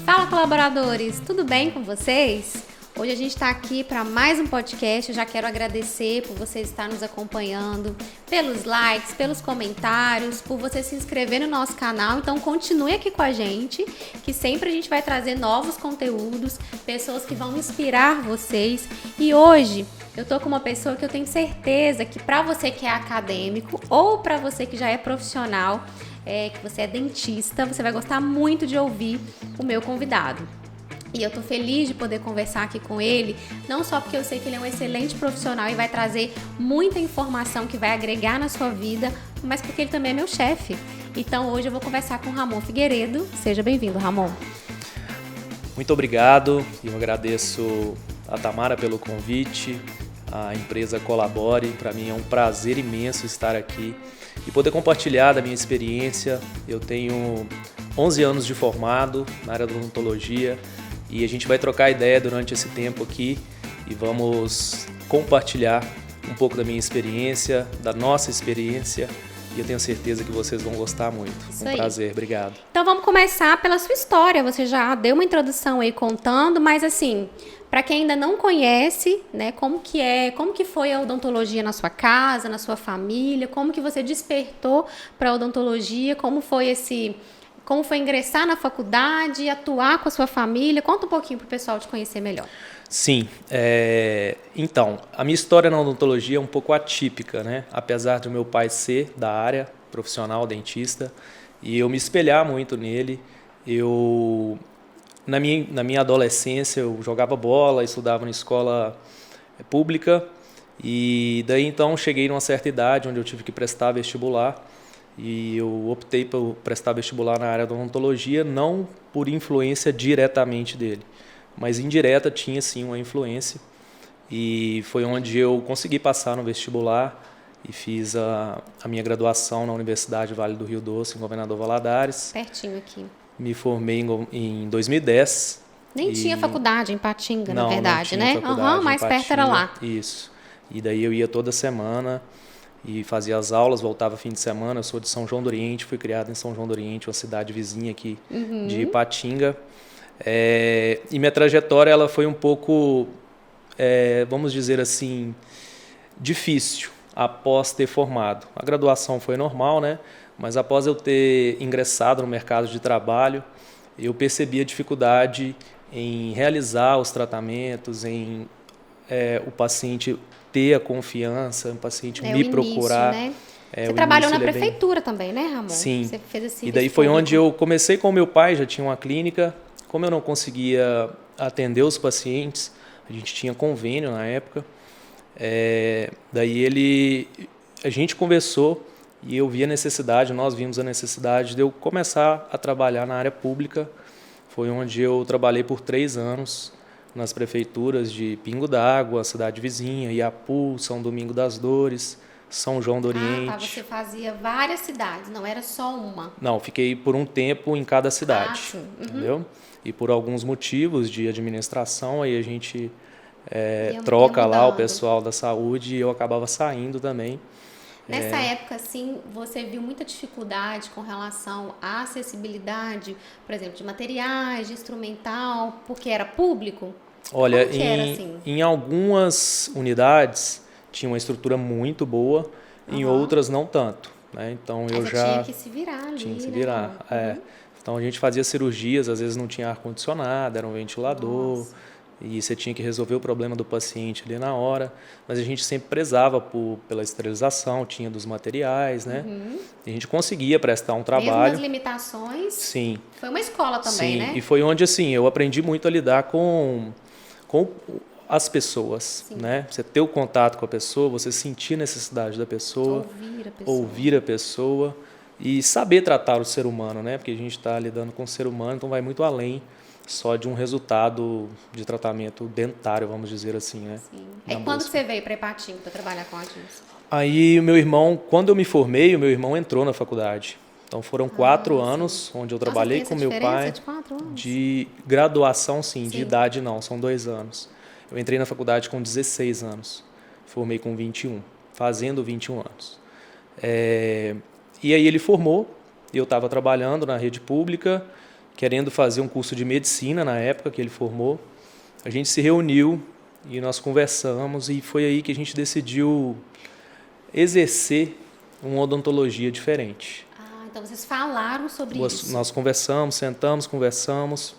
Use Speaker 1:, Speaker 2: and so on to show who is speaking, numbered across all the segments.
Speaker 1: Fala, colaboradores, tudo bem com vocês? Hoje a gente está aqui para mais um podcast. Eu já quero agradecer por você estar nos acompanhando, pelos likes, pelos comentários, por você se inscrever no nosso canal. Então continue aqui com a gente, que sempre a gente vai trazer novos conteúdos, pessoas que vão inspirar vocês. E hoje eu tô com uma pessoa que eu tenho certeza que para você que é acadêmico ou para você que já é profissional, que você é dentista, você vai gostar muito de ouvir o meu convidado. E eu tô feliz de poder conversar aqui com ele, não só porque eu sei que ele é um excelente profissional e vai trazer muita informação que vai agregar na sua vida, mas porque ele também é meu chefe. Então hoje eu vou conversar com o Ramon Figueiredo. Seja bem-vindo, Ramon.
Speaker 2: Muito obrigado, eu agradeço a Tamara pelo convite, a empresa Colabore. Para mim é um prazer imenso estar aqui e poder compartilhar da minha experiência. Eu tenho 11 anos de formado na área da odontologia e a gente vai trocar ideia durante esse tempo aqui e vamos compartilhar um pouco da minha experiência, da nossa experiência, e eu tenho certeza que vocês vão gostar muito.
Speaker 1: Isso
Speaker 2: um
Speaker 1: aí.
Speaker 2: Prazer, obrigado.
Speaker 1: Então vamos começar pela sua história. Você já deu uma introdução aí contando, mas assim, para quem ainda não conhece, né, como que foi a odontologia na sua casa, na sua família, como que você despertou para a odontologia, como foi ingressar na faculdade, atuar com a sua família? Conta um pouquinho para o pessoal te conhecer melhor.
Speaker 2: Sim, então, a minha história na odontologia é um pouco atípica, né? Apesar de meu pai ser da área profissional, dentista, e eu me espelhar muito nele. Na minha adolescência, eu jogava bola, estudava na escola pública, e daí então cheguei numa certa idade onde eu tive que prestar vestibular, e eu optei por prestar vestibular na área da odontologia, não por influência diretamente dele, mas indireta tinha sim uma influência, e foi onde eu consegui passar no vestibular e fiz a minha graduação na Universidade Vale do Rio Doce, em Governador Valadares.
Speaker 1: Pertinho aqui.
Speaker 2: Me formei em 2010.
Speaker 1: Nem tinha faculdade em Patinga, na
Speaker 2: Não,
Speaker 1: verdade,
Speaker 2: não tinha
Speaker 1: né?
Speaker 2: faculdade em
Speaker 1: Mais perto era
Speaker 2: Patinga.
Speaker 1: lá.
Speaker 2: Isso. E daí eu ia toda semana e fazia as aulas, voltava fim de semana. Eu sou de São João do Oriente, fui criado em São João do Oriente, uma cidade vizinha aqui de Ipatinga. E minha trajetória ela foi um pouco, vamos dizer assim, difícil após ter formado. A graduação foi normal, né? Mas após eu ter ingressado no mercado de trabalho, eu percebi a dificuldade em realizar os tratamentos, em o paciente ter a confiança, o paciente me procurar.
Speaker 1: Né? Você trabalhou na prefeitura também, né, Ramon?
Speaker 2: Sim.
Speaker 1: Você fez esse
Speaker 2: e daí foi onde eu comecei com o meu pai, já tinha uma clínica. Como eu não conseguia atender os pacientes, a gente tinha convênio na época, daí a gente conversou e eu vi a necessidade, nós vimos a necessidade de eu começar a trabalhar na área pública. Foi onde eu trabalhei por 3 anos nas prefeituras de Pingo d'Água, cidade vizinha, Iapu, São Domingo das Dores, São João do Oriente.
Speaker 1: Ah, tá. Você fazia várias cidades, não era só uma.
Speaker 2: Não, fiquei por um tempo em cada cidade,
Speaker 1: sim.
Speaker 2: entendeu? E por alguns motivos de administração, aí a gente troca lá o pessoal da saúde e eu acabava saindo também.
Speaker 1: Nessa época, assim, você viu muita dificuldade com relação à acessibilidade, por exemplo, de materiais, de instrumental, porque era público?
Speaker 2: Olha,
Speaker 1: era, assim?
Speaker 2: em algumas unidades tinha uma estrutura muito boa, em outras não tanto, né? Então eu já
Speaker 1: tinha que se virar ali,
Speaker 2: tinha que se
Speaker 1: né?
Speaker 2: virar. Então a gente fazia cirurgias, às vezes não tinha ar-condicionado, era um ventilador.
Speaker 1: Nossa.
Speaker 2: E você tinha que resolver o problema do paciente ali na hora, mas a gente sempre prezava pela esterilização, tinha dos materiais, né? E a gente conseguia prestar um trabalho.
Speaker 1: Mesmo as limitações.
Speaker 2: Sim.
Speaker 1: Foi uma escola também,
Speaker 2: Sim.
Speaker 1: né?
Speaker 2: E foi onde assim eu aprendi muito a lidar com as pessoas,
Speaker 1: Sim.
Speaker 2: né? Você ter o contato com a pessoa, você sentir a necessidade da pessoa, ouvir a pessoa e saber tratar o ser humano, né? Porque a gente está lidando com o ser humano, então vai muito além só de um resultado de tratamento dentário, vamos dizer assim, né?
Speaker 1: Sim. Aí quando você veio para Ipatinga para trabalhar com a Dilson?
Speaker 2: Aí o meu irmão, quando eu me formei, o meu irmão entrou na faculdade. Então foram 4 anos onde eu trabalhei com meu pai.
Speaker 1: De 4 anos?
Speaker 2: De graduação, sim, de idade não, são 2 anos. Eu entrei na faculdade com 16 anos, formei com 21, fazendo 21 anos. E aí ele formou, eu estava trabalhando na rede pública, querendo fazer um curso de medicina na época que ele formou. A gente se reuniu e nós conversamos e foi aí que a gente decidiu exercer uma odontologia diferente.
Speaker 1: Então vocês falaram sobre isso.
Speaker 2: Nós conversamos, sentamos, conversamos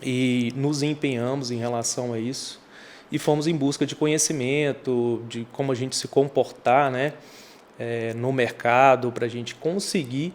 Speaker 2: e nos empenhamos em relação a isso e fomos em busca de conhecimento, de como a gente se comportar, né, no mercado, para a gente conseguir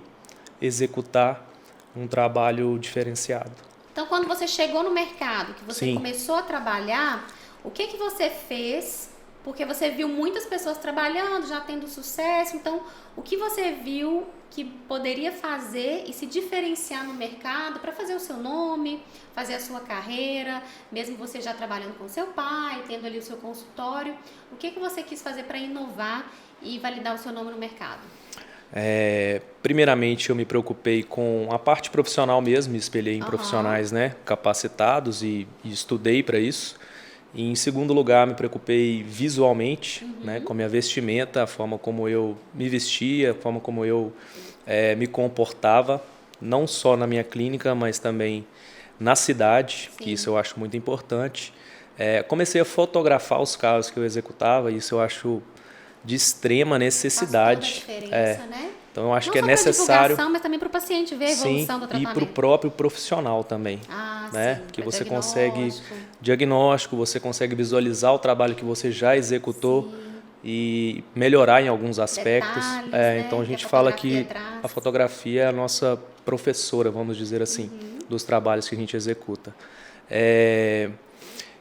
Speaker 2: executar um trabalho diferenciado.
Speaker 1: Então, quando você chegou no mercado, que você
Speaker 2: Sim.
Speaker 1: começou a trabalhar, o que você fez? Porque você viu muitas pessoas trabalhando, já tendo sucesso. Então, o que você viu que poderia fazer e se diferenciar no mercado para fazer o seu nome, fazer a sua carreira, mesmo você já trabalhando com seu pai, tendo ali o seu consultório? O que você quis fazer para inovar e validar o seu nome no mercado?
Speaker 2: Primeiramente, eu me preocupei com a parte profissional mesmo, me espelhei em profissionais, né, capacitados e estudei para isso. E, em segundo lugar, me preocupei visualmente, né, com a minha vestimenta, a forma como eu me vestia, a forma como eu me comportava, não só na minha clínica, mas também na cidade,
Speaker 1: Sim.
Speaker 2: que isso eu acho muito importante. Comecei a fotografar os casos que eu executava, isso eu acho de extrema necessidade.
Speaker 1: Faz toda a diferença, né?
Speaker 2: Então eu acho
Speaker 1: não
Speaker 2: que é
Speaker 1: só
Speaker 2: necessário.
Speaker 1: Mas também para o paciente ver a evolução do tratamento.
Speaker 2: E para o próprio profissional também. Né?
Speaker 1: Sim,
Speaker 2: Que você consegue diagnóstico, você consegue visualizar o trabalho que você já executou. Sim. E melhorar em alguns aspectos.
Speaker 1: Detalhes, né?
Speaker 2: Então a gente fala que a fotografia é a nossa professora, vamos dizer assim, dos trabalhos que a gente executa.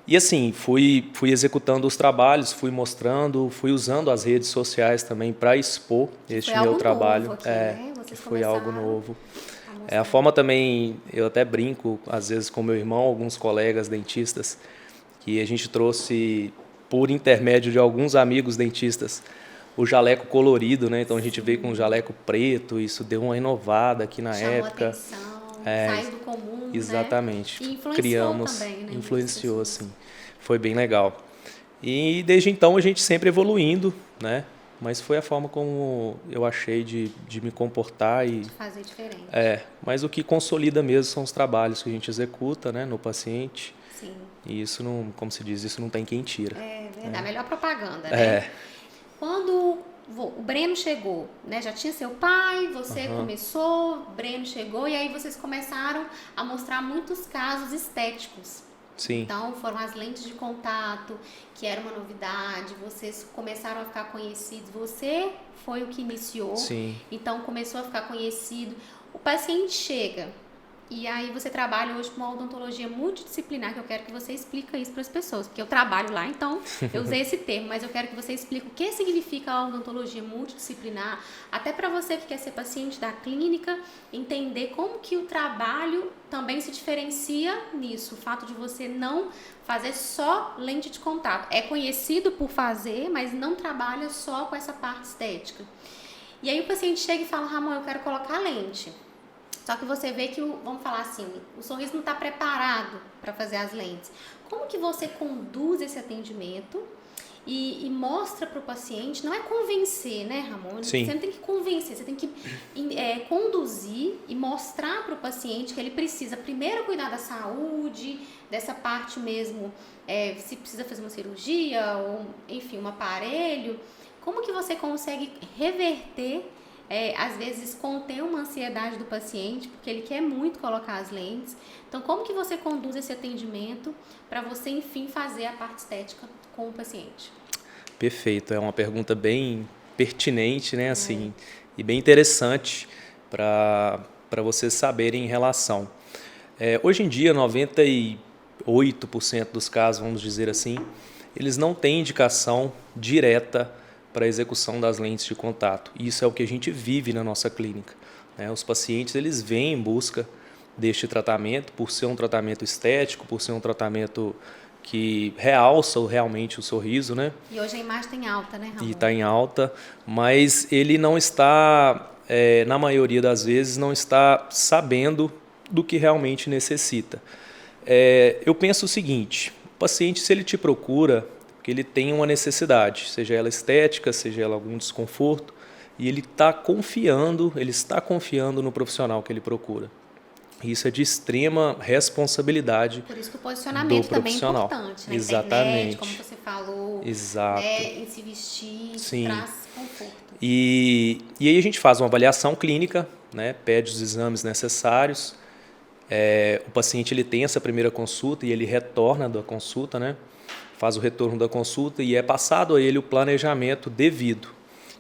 Speaker 2: E assim, fui executando os trabalhos, fui mostrando, fui usando as redes sociais também para expor este meu trabalho.
Speaker 1: Aqui, né?
Speaker 2: Que foi algo novo. A forma também, eu até brinco, às vezes com meu irmão, alguns colegas dentistas, que a gente trouxe, por intermédio de alguns amigos dentistas, o jaleco colorido, né? Então a gente veio com um jaleco preto, isso deu uma inovada aqui na época.
Speaker 1: Chamou atenção, sai do comum,
Speaker 2: exatamente.
Speaker 1: Né? E influenciou
Speaker 2: Criamos,
Speaker 1: também, né?
Speaker 2: Influenciou, sim. Foi bem legal. E desde então a gente sempre evoluindo, né? Mas foi a forma como eu achei de me comportar e
Speaker 1: de fazer diferente.
Speaker 2: Mas o que consolida mesmo são os trabalhos que a gente executa, né, no paciente.
Speaker 1: Sim.
Speaker 2: E isso não, como se diz, isso não tem quem tira.
Speaker 1: É verdade, a melhor propaganda, né? Quando o Breno chegou, né? Já tinha seu pai, você começou, o Breno chegou e aí vocês começaram a mostrar muitos casos estéticos.
Speaker 2: Sim.
Speaker 1: Então foram as lentes de contato, que era uma novidade, vocês começaram a ficar conhecidos, você foi o que iniciou,
Speaker 2: Sim.
Speaker 1: Então começou a ficar conhecido. O paciente chega e aí você trabalha hoje com uma odontologia multidisciplinar, que eu quero que você explique isso para as pessoas, porque eu trabalho lá, então eu usei esse termo, mas eu quero que você explique o que significa a odontologia multidisciplinar, até para você que quer ser paciente da clínica, entender como que o trabalho também se diferencia nisso, o fato de você não fazer só lente de contato. É conhecido por fazer, mas não trabalha só com essa parte estética. E aí o paciente chega e fala, Ramon, eu quero colocar lente. Só que você vê que, vamos falar assim, o sorriso não está preparado para fazer as lentes. Como que você conduz esse atendimento e mostra para o paciente, não é convencer, né, Ramon?
Speaker 2: Sim.
Speaker 1: Você não tem que convencer, você tem que conduzir e mostrar para o paciente que ele precisa primeiro cuidar da saúde, dessa parte mesmo, se precisa fazer uma cirurgia ou, enfim, um aparelho. Como que você consegue reverter, às vezes conter uma ansiedade do paciente, porque ele quer muito colocar as lentes. Então, como que você conduz esse atendimento para você, enfim, fazer a parte estética com o paciente?
Speaker 2: Perfeito, é uma pergunta bem pertinente, né, assim, e bem interessante para vocês saberem em relação. Hoje em dia, 98% dos casos, vamos dizer assim, eles não têm indicação direta para a execução das lentes de contato. Isso é o que a gente vive na nossa clínica. Os pacientes, eles vêm em busca deste tratamento, por ser um tratamento estético, por ser um tratamento que realça realmente o sorriso, né?
Speaker 1: E hoje a imagem está em alta, né, Ramon?
Speaker 2: E está em alta, mas ele não está, na maioria das vezes, não está sabendo do que realmente necessita. Eu penso o seguinte, o paciente, se ele te procura, porque ele tem uma necessidade, seja ela estética, seja ela algum desconforto, e ele está confiando no profissional que ele procura. Isso é de extrema responsabilidade.
Speaker 1: Por isso que o posicionamento também é importante, né?
Speaker 2: Exatamente.
Speaker 1: Internet, como você falou,
Speaker 2: Exato.
Speaker 1: né? Em se vestir,
Speaker 2: Sim.
Speaker 1: traz conforto.
Speaker 2: E aí a gente faz uma avaliação clínica, né? Pede os exames necessários. O paciente ele tem essa primeira consulta e ele retorna da consulta, né? Faz o retorno da consulta e é passado a ele o planejamento devido.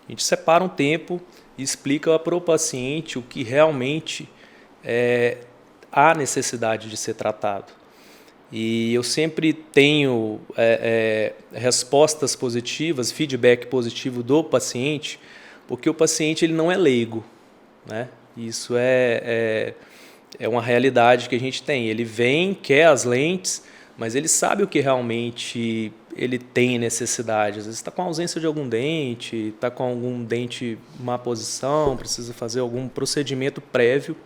Speaker 2: A gente separa um tempo e explica para o paciente o que realmente há necessidade de ser tratado. E eu sempre tenho respostas positivas, feedback positivo do paciente, porque o paciente ele não é leigo, né? Isso é uma realidade que a gente tem. Ele vem, quer as lentes, mas ele sabe o que realmente ele tem necessidade. Às vezes está com ausência de algum dente, está com algum dente em má posição, precisa fazer algum procedimento prévio.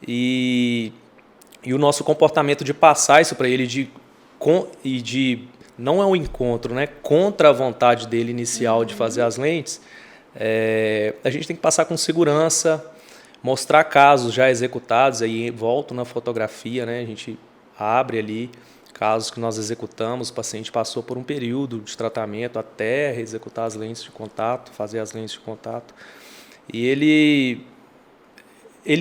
Speaker 2: E o nosso comportamento de passar isso para ele de não é um encontro, né, contra a vontade dele inicial de fazer as lentes, a gente tem que passar com segurança, mostrar casos já executados, aí volto na fotografia, né, a gente abre ali casos que nós executamos, o paciente passou por um período de tratamento até executar as lentes de contato, fazer as lentes de contato, e ele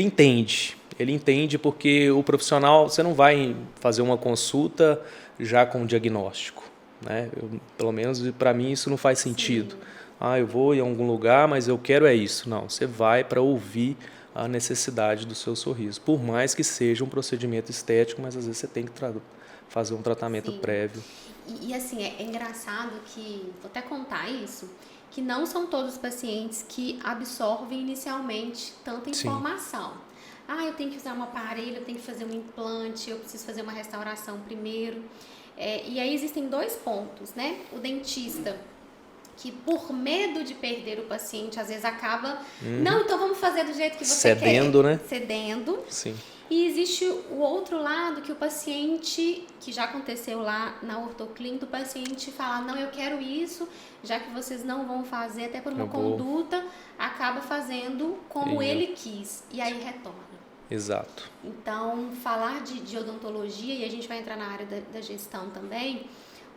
Speaker 2: entende porque o profissional, você não vai fazer uma consulta já com diagnóstico, né? Pelo menos para mim isso não faz sentido. Sim. Eu vou em algum lugar, mas eu quero isso. Não, você vai para ouvir a necessidade do seu sorriso. Por mais que seja um procedimento estético, mas às vezes você tem que fazer um tratamento prévio.
Speaker 1: E assim, é engraçado que, vou até contar isso, que não são todos os pacientes que absorvem inicialmente tanta informação. Sim. Eu tenho que usar um aparelho, eu tenho que fazer um implante, eu preciso fazer uma restauração primeiro. E aí existem 2 pontos, né? O dentista, que por medo de perder o paciente, às vezes acaba... Não, então vamos fazer do jeito que você quer.
Speaker 2: Cedendo, né?
Speaker 1: Cedendo.
Speaker 2: Sim.
Speaker 1: E existe o outro lado que o paciente, que já aconteceu lá na ortoclínica, o paciente fala, não, eu quero isso, já que vocês não vão fazer, até por uma conduta, acaba fazendo como ele quis, e aí retorna.
Speaker 2: Exato.
Speaker 1: Então, falar de odontologia, e a gente vai entrar na área da gestão também,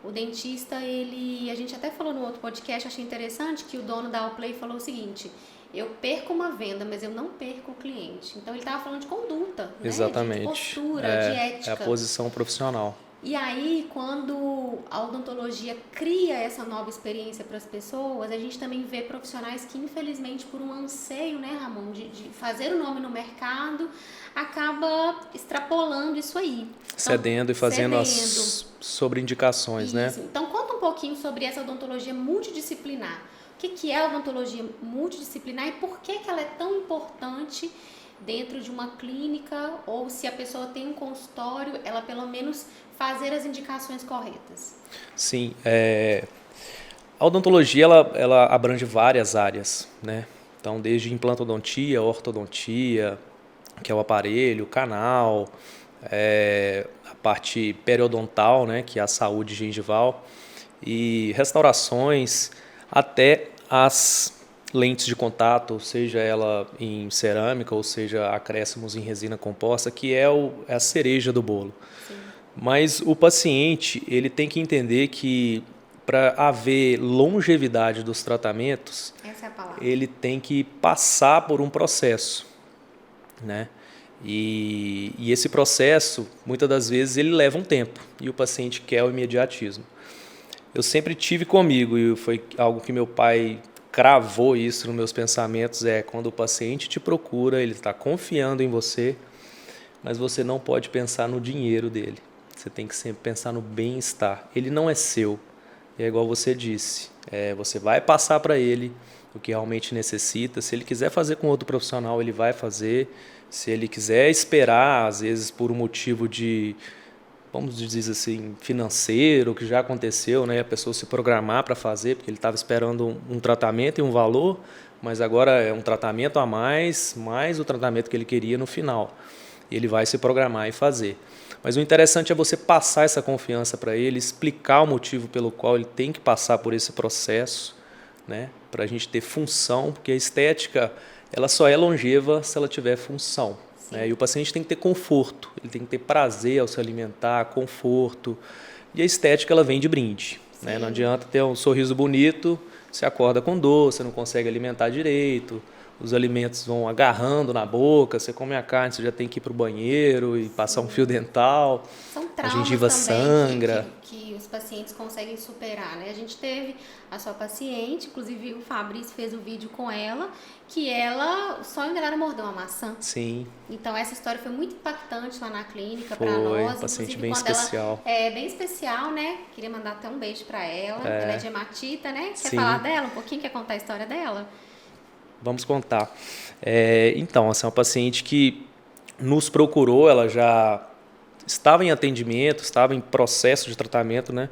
Speaker 1: o dentista, a gente até falou no outro podcast, achei interessante que o dono da Allplay falou o seguinte, eu perco uma venda, mas eu não perco o cliente. Então, ele estava falando de conduta,
Speaker 2: exatamente,
Speaker 1: né? De postura, de ética.
Speaker 2: É a posição profissional.
Speaker 1: E aí, quando a odontologia cria essa nova experiência para as pessoas, a gente também vê profissionais que, infelizmente, por um anseio, né, Ramon, de fazer o nome no mercado, acaba extrapolando isso aí. Então,
Speaker 2: cedendo e fazendo as sobreindicações, né?
Speaker 1: Então, conta um pouquinho sobre essa odontologia multidisciplinar. O que é a odontologia multidisciplinar e por que ela é tão importante dentro de uma clínica, ou se a pessoa tem um consultório, ela pelo menos fazer as indicações corretas?
Speaker 2: Sim, a odontologia ela abrange várias áreas, né? Então, desde implantodontia, ortodontia, que é o aparelho, canal, a parte periodontal, né, que é a saúde gengival, e restaurações, até as lentes de contato, seja ela em cerâmica ou seja acréscimos em resina composta, que é a cereja do bolo. Sim. Mas o paciente ele tem que entender que para haver longevidade dos tratamentos,
Speaker 1: essa é a palavra,
Speaker 2: ele tem que passar por um processo, né? E esse processo, muitas das vezes, ele leva um tempo e o paciente quer o imediatismo. Eu sempre tive comigo, e foi algo que meu pai cravou isso nos meus pensamentos, quando o paciente te procura, ele está confiando em você, mas você não pode pensar no dinheiro dele. Você tem que sempre pensar no bem-estar. Ele não é seu. É igual você disse, você vai passar para ele o que realmente necessita. Se ele quiser fazer com outro profissional, ele vai fazer. Se ele quiser esperar, às vezes por um motivo de, vamos dizer assim, financeiro, que já aconteceu, né? A pessoa se programar para fazer, porque ele estava esperando um tratamento e um valor, mas agora é um tratamento a mais o tratamento que ele queria no final. Ele vai se programar e fazer. Mas o interessante é você passar essa confiança para ele, explicar o motivo pelo qual ele tem que passar por esse processo, né? Para a gente ter função, porque a estética ela só é longeva se ela tiver função. né? E o paciente tem que ter conforto, ele tem que ter prazer ao se alimentar, conforto. E a estética, ela vem de brinde, né? Não adianta ter um sorriso bonito, você acorda com dor, você não consegue alimentar direito, os alimentos vão agarrando na boca, você come a carne, você já tem que ir para o banheiro e passar um fio dental,
Speaker 1: São
Speaker 2: a
Speaker 1: traumas
Speaker 2: gengiva
Speaker 1: também
Speaker 2: sangra.
Speaker 1: que os pacientes conseguem superar, né? A gente teve a sua paciente, inclusive o Fabrício fez um vídeo com ela, que ela, o sonho dela era morder uma maçã.
Speaker 2: Sim.
Speaker 1: Então essa história foi muito impactante lá na clínica
Speaker 2: Foi,
Speaker 1: para nós,
Speaker 2: paciente
Speaker 1: inclusive
Speaker 2: bem
Speaker 1: quando
Speaker 2: especial.
Speaker 1: ela é bem especial, né? Queria mandar até um beijo para ela. Ela é de hematita, né? Quer
Speaker 2: Sim.
Speaker 1: falar dela um pouquinho? Quer contar a história dela?
Speaker 2: Vamos contar. Então, essa é uma paciente que nos procurou, ela já estava em atendimento, estava em processo de tratamento, né?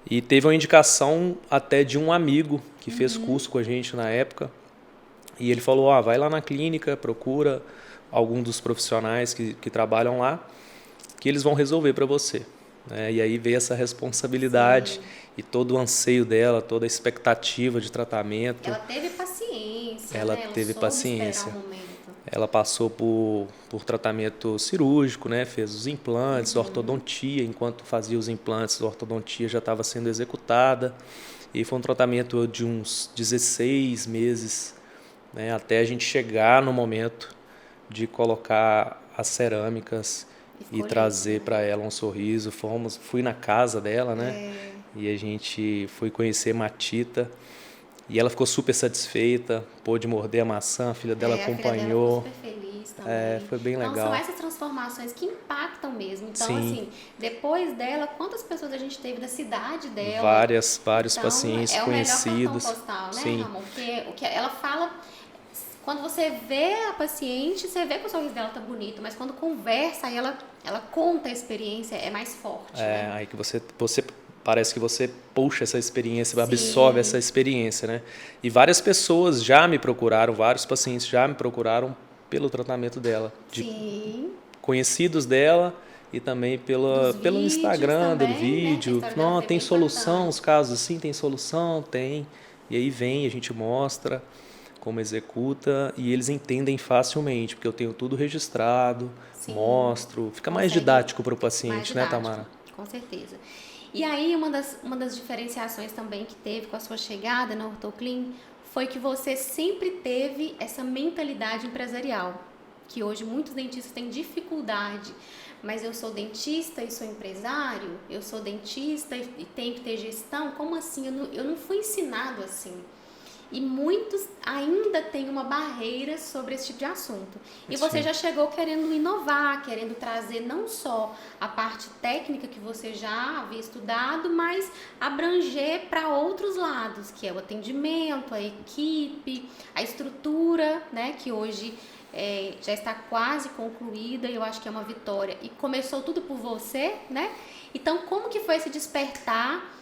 Speaker 2: E teve uma indicação até de um amigo que fez curso com a gente na época. E ele falou, vai lá na clínica, procura algum dos profissionais que trabalham lá, que eles vão resolver para você. E aí veio essa responsabilidade. Sim. E todo o anseio dela, toda a expectativa de tratamento.
Speaker 1: Ela teve paciência,
Speaker 2: Ela
Speaker 1: né? Ela
Speaker 2: teve
Speaker 1: soube
Speaker 2: paciência.
Speaker 1: esperar um momento.
Speaker 2: Ela passou por tratamento cirúrgico, né? Fez os implantes, ortodontia. Enquanto fazia os implantes, a ortodontia já estava sendo executada. E foi um tratamento de uns 16 meses, né? Até a gente chegar no momento de colocar as cerâmicas e trazer para ela um sorriso. Fui na casa dela, né? E a gente foi conhecer Matita. E ela ficou super satisfeita, pôde morder a maçã, a filha dela acompanhou.
Speaker 1: A filha dela ficou super feliz também.
Speaker 2: Foi bem legal.
Speaker 1: Então, são essas transformações que impactam mesmo. Então,
Speaker 2: Sim.
Speaker 1: assim, depois dela, quantas pessoas a gente teve da cidade dela?
Speaker 2: Vários
Speaker 1: então,
Speaker 2: pacientes conhecidos.
Speaker 1: É o melhor cartão postal, né,
Speaker 2: Sim.
Speaker 1: Ramon? Porque o que ela fala... Quando você vê a paciente, você vê que o sorriso dela tá bonito, mas quando conversa, aí ela conta a experiência, é mais forte. Né?
Speaker 2: Aí que você parece que você puxa essa experiência,
Speaker 1: Sim.
Speaker 2: absorve essa experiência, né? E várias pessoas já me procuraram, vários pacientes já me procuraram pelo tratamento dela.
Speaker 1: Sim.
Speaker 2: Conhecidos dela e também pelo Instagram,
Speaker 1: também,
Speaker 2: do vídeo.
Speaker 1: Né?
Speaker 2: Não, tem solução,
Speaker 1: bacana.
Speaker 2: os casos assim, tem solução, tem. E aí vem, a gente mostra como executa e eles entendem facilmente, porque eu tenho tudo registrado, Sim. mostro. Fica mais didático para o paciente, né, Tamara?
Speaker 1: Com certeza. E aí, uma das diferenciações também que teve com a sua chegada na Ortoclin foi que você sempre teve essa mentalidade empresarial, que hoje muitos dentistas têm dificuldade. Mas eu sou dentista e sou empresário, eu sou dentista e tenho que ter gestão. Como assim? Eu não fui ensinado assim. E muitos ainda têm uma barreira sobre esse tipo de assunto. E você já chegou querendo inovar, querendo trazer não só a parte técnica que você já havia estudado, mas abranger para outros lados, que é o atendimento, a equipe, a estrutura, né, que hoje já está quase concluída e eu acho que é uma vitória. E começou tudo por você, né? Então, como que foi esse despertar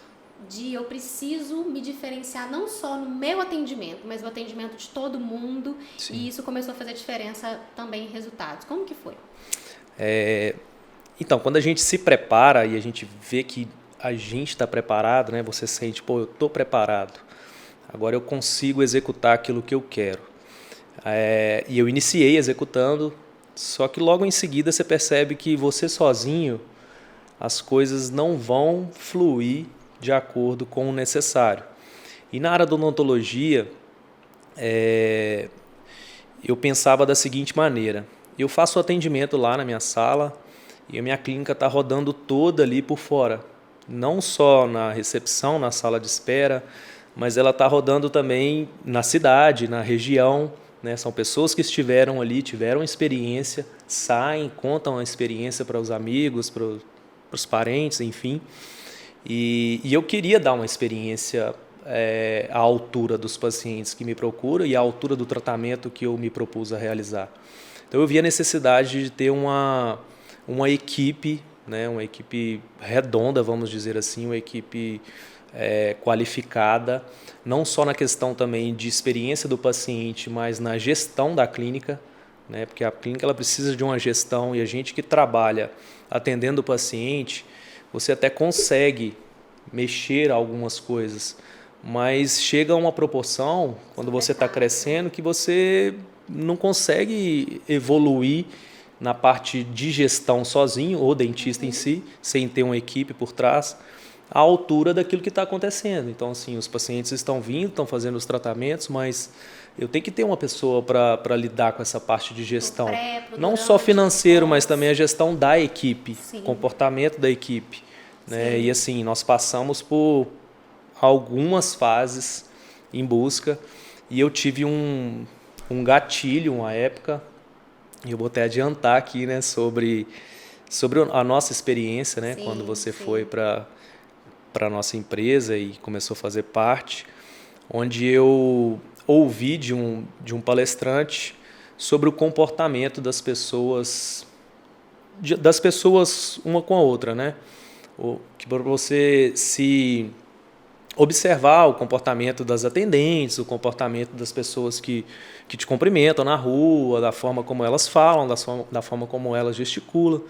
Speaker 1: de eu preciso me diferenciar não só no meu atendimento, mas no atendimento de todo mundo. Sim. E isso começou a fazer diferença também em resultados. Como que foi?
Speaker 2: Então, quando a gente se prepara e a gente vê que a gente está preparado, né? Você sente, eu estou preparado. Agora eu consigo executar aquilo que eu quero. E eu iniciei executando, só que logo em seguida você percebe que você sozinho, as coisas não vão fluir de acordo com o necessário. E na área da odontologia, eu pensava da seguinte maneira: eu faço o atendimento lá na minha sala e a minha clínica está rodando toda ali por fora. Não só na recepção, na sala de espera, mas ela está rodando também na cidade, na região. Né? São pessoas que estiveram ali, tiveram experiência, saem, contam a experiência para os amigos, para os parentes, enfim. E eu queria dar uma experiência à altura dos pacientes que me procuram e à altura do tratamento que eu me propus a realizar. Então eu vi a necessidade de ter uma equipe, né, uma equipe redonda, vamos dizer assim, uma equipe qualificada, não só na questão também de experiência do paciente, mas na gestão da clínica, né, porque a clínica ela precisa de uma gestão e a gente que trabalha atendendo o paciente, você até consegue mexer algumas coisas, mas chega a uma proporção, quando você está crescendo, que você não consegue evoluir na parte de gestão sozinho, o dentista em si, sem ter uma equipe por trás, à altura daquilo que está acontecendo. Então, assim, os pacientes estão vindo, estão fazendo os tratamentos, mas eu tenho que ter uma pessoa para lidar com essa parte de gestão. Não só financeiro, mas também a gestão da equipe, Sim. comportamento da equipe. Né? E assim, nós passamos por algumas fases em busca e eu tive um gatilho, uma época, e eu vou até adiantar aqui, né, sobre a nossa experiência, né, quando você foi para a nossa empresa e começou a fazer parte, onde eu ouvi de um palestrante sobre o comportamento das pessoas uma com a outra, né? Que para você se observar o comportamento das atendentes, o comportamento das pessoas que te cumprimentam na rua, da forma como elas falam, da forma como elas gesticulam.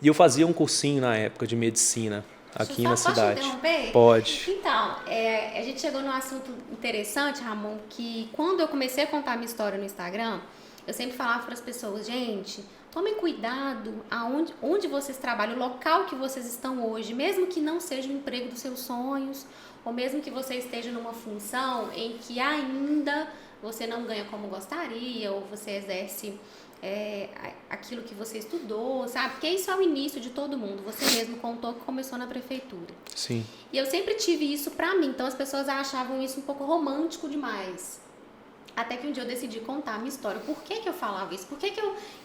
Speaker 2: E eu fazia um cursinho na época de medicina aqui na cidade.
Speaker 1: Posso interromper?
Speaker 2: Pode.
Speaker 1: Então, a gente chegou num assunto interessante, Ramon, que quando eu comecei a contar a minha história no Instagram, eu sempre falava para as pessoas, gente, tomem cuidado onde vocês trabalham, o local que vocês estão hoje, mesmo que não seja o emprego dos seus sonhos, ou mesmo que você esteja numa função em que ainda você não ganha como gostaria, ou você exerce aquilo que você estudou, sabe? Porque isso é o início de todo mundo. Você mesmo contou que começou na prefeitura.
Speaker 2: Sim.
Speaker 1: E eu sempre tive isso pra mim, então as pessoas achavam isso um pouco romântico demais. Até que um dia eu decidi contar a minha história. Por que eu falava isso? Por que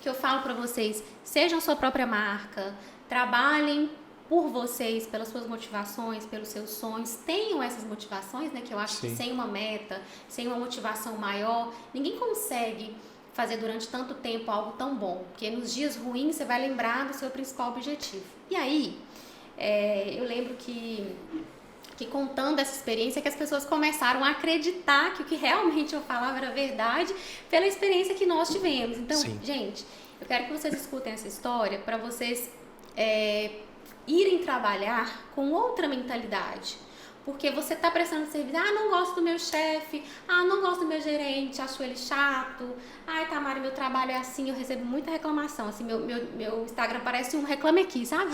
Speaker 1: eu falo pra vocês, sejam sua própria marca, trabalhem por vocês, pelas suas motivações, pelos seus sonhos, tenham essas motivações, né? Que eu acho Sim. que sem uma meta, sem uma motivação maior, ninguém consegue fazer durante tanto tempo algo tão bom. Porque nos dias ruins você vai lembrar do seu principal objetivo. E aí, eu lembro que contando essa experiência, que as pessoas começaram a acreditar que o que realmente eu falava era verdade pela experiência que nós tivemos. Então, Sim. gente, eu quero que vocês escutem essa história para vocês irem trabalhar com outra mentalidade. Porque você está prestando serviço, não gosto do meu chefe, não gosto do meu gerente, acho ele chato, Tamara, meu trabalho é assim, eu recebo muita reclamação, assim, meu Instagram parece um Reclame Aqui, sabe?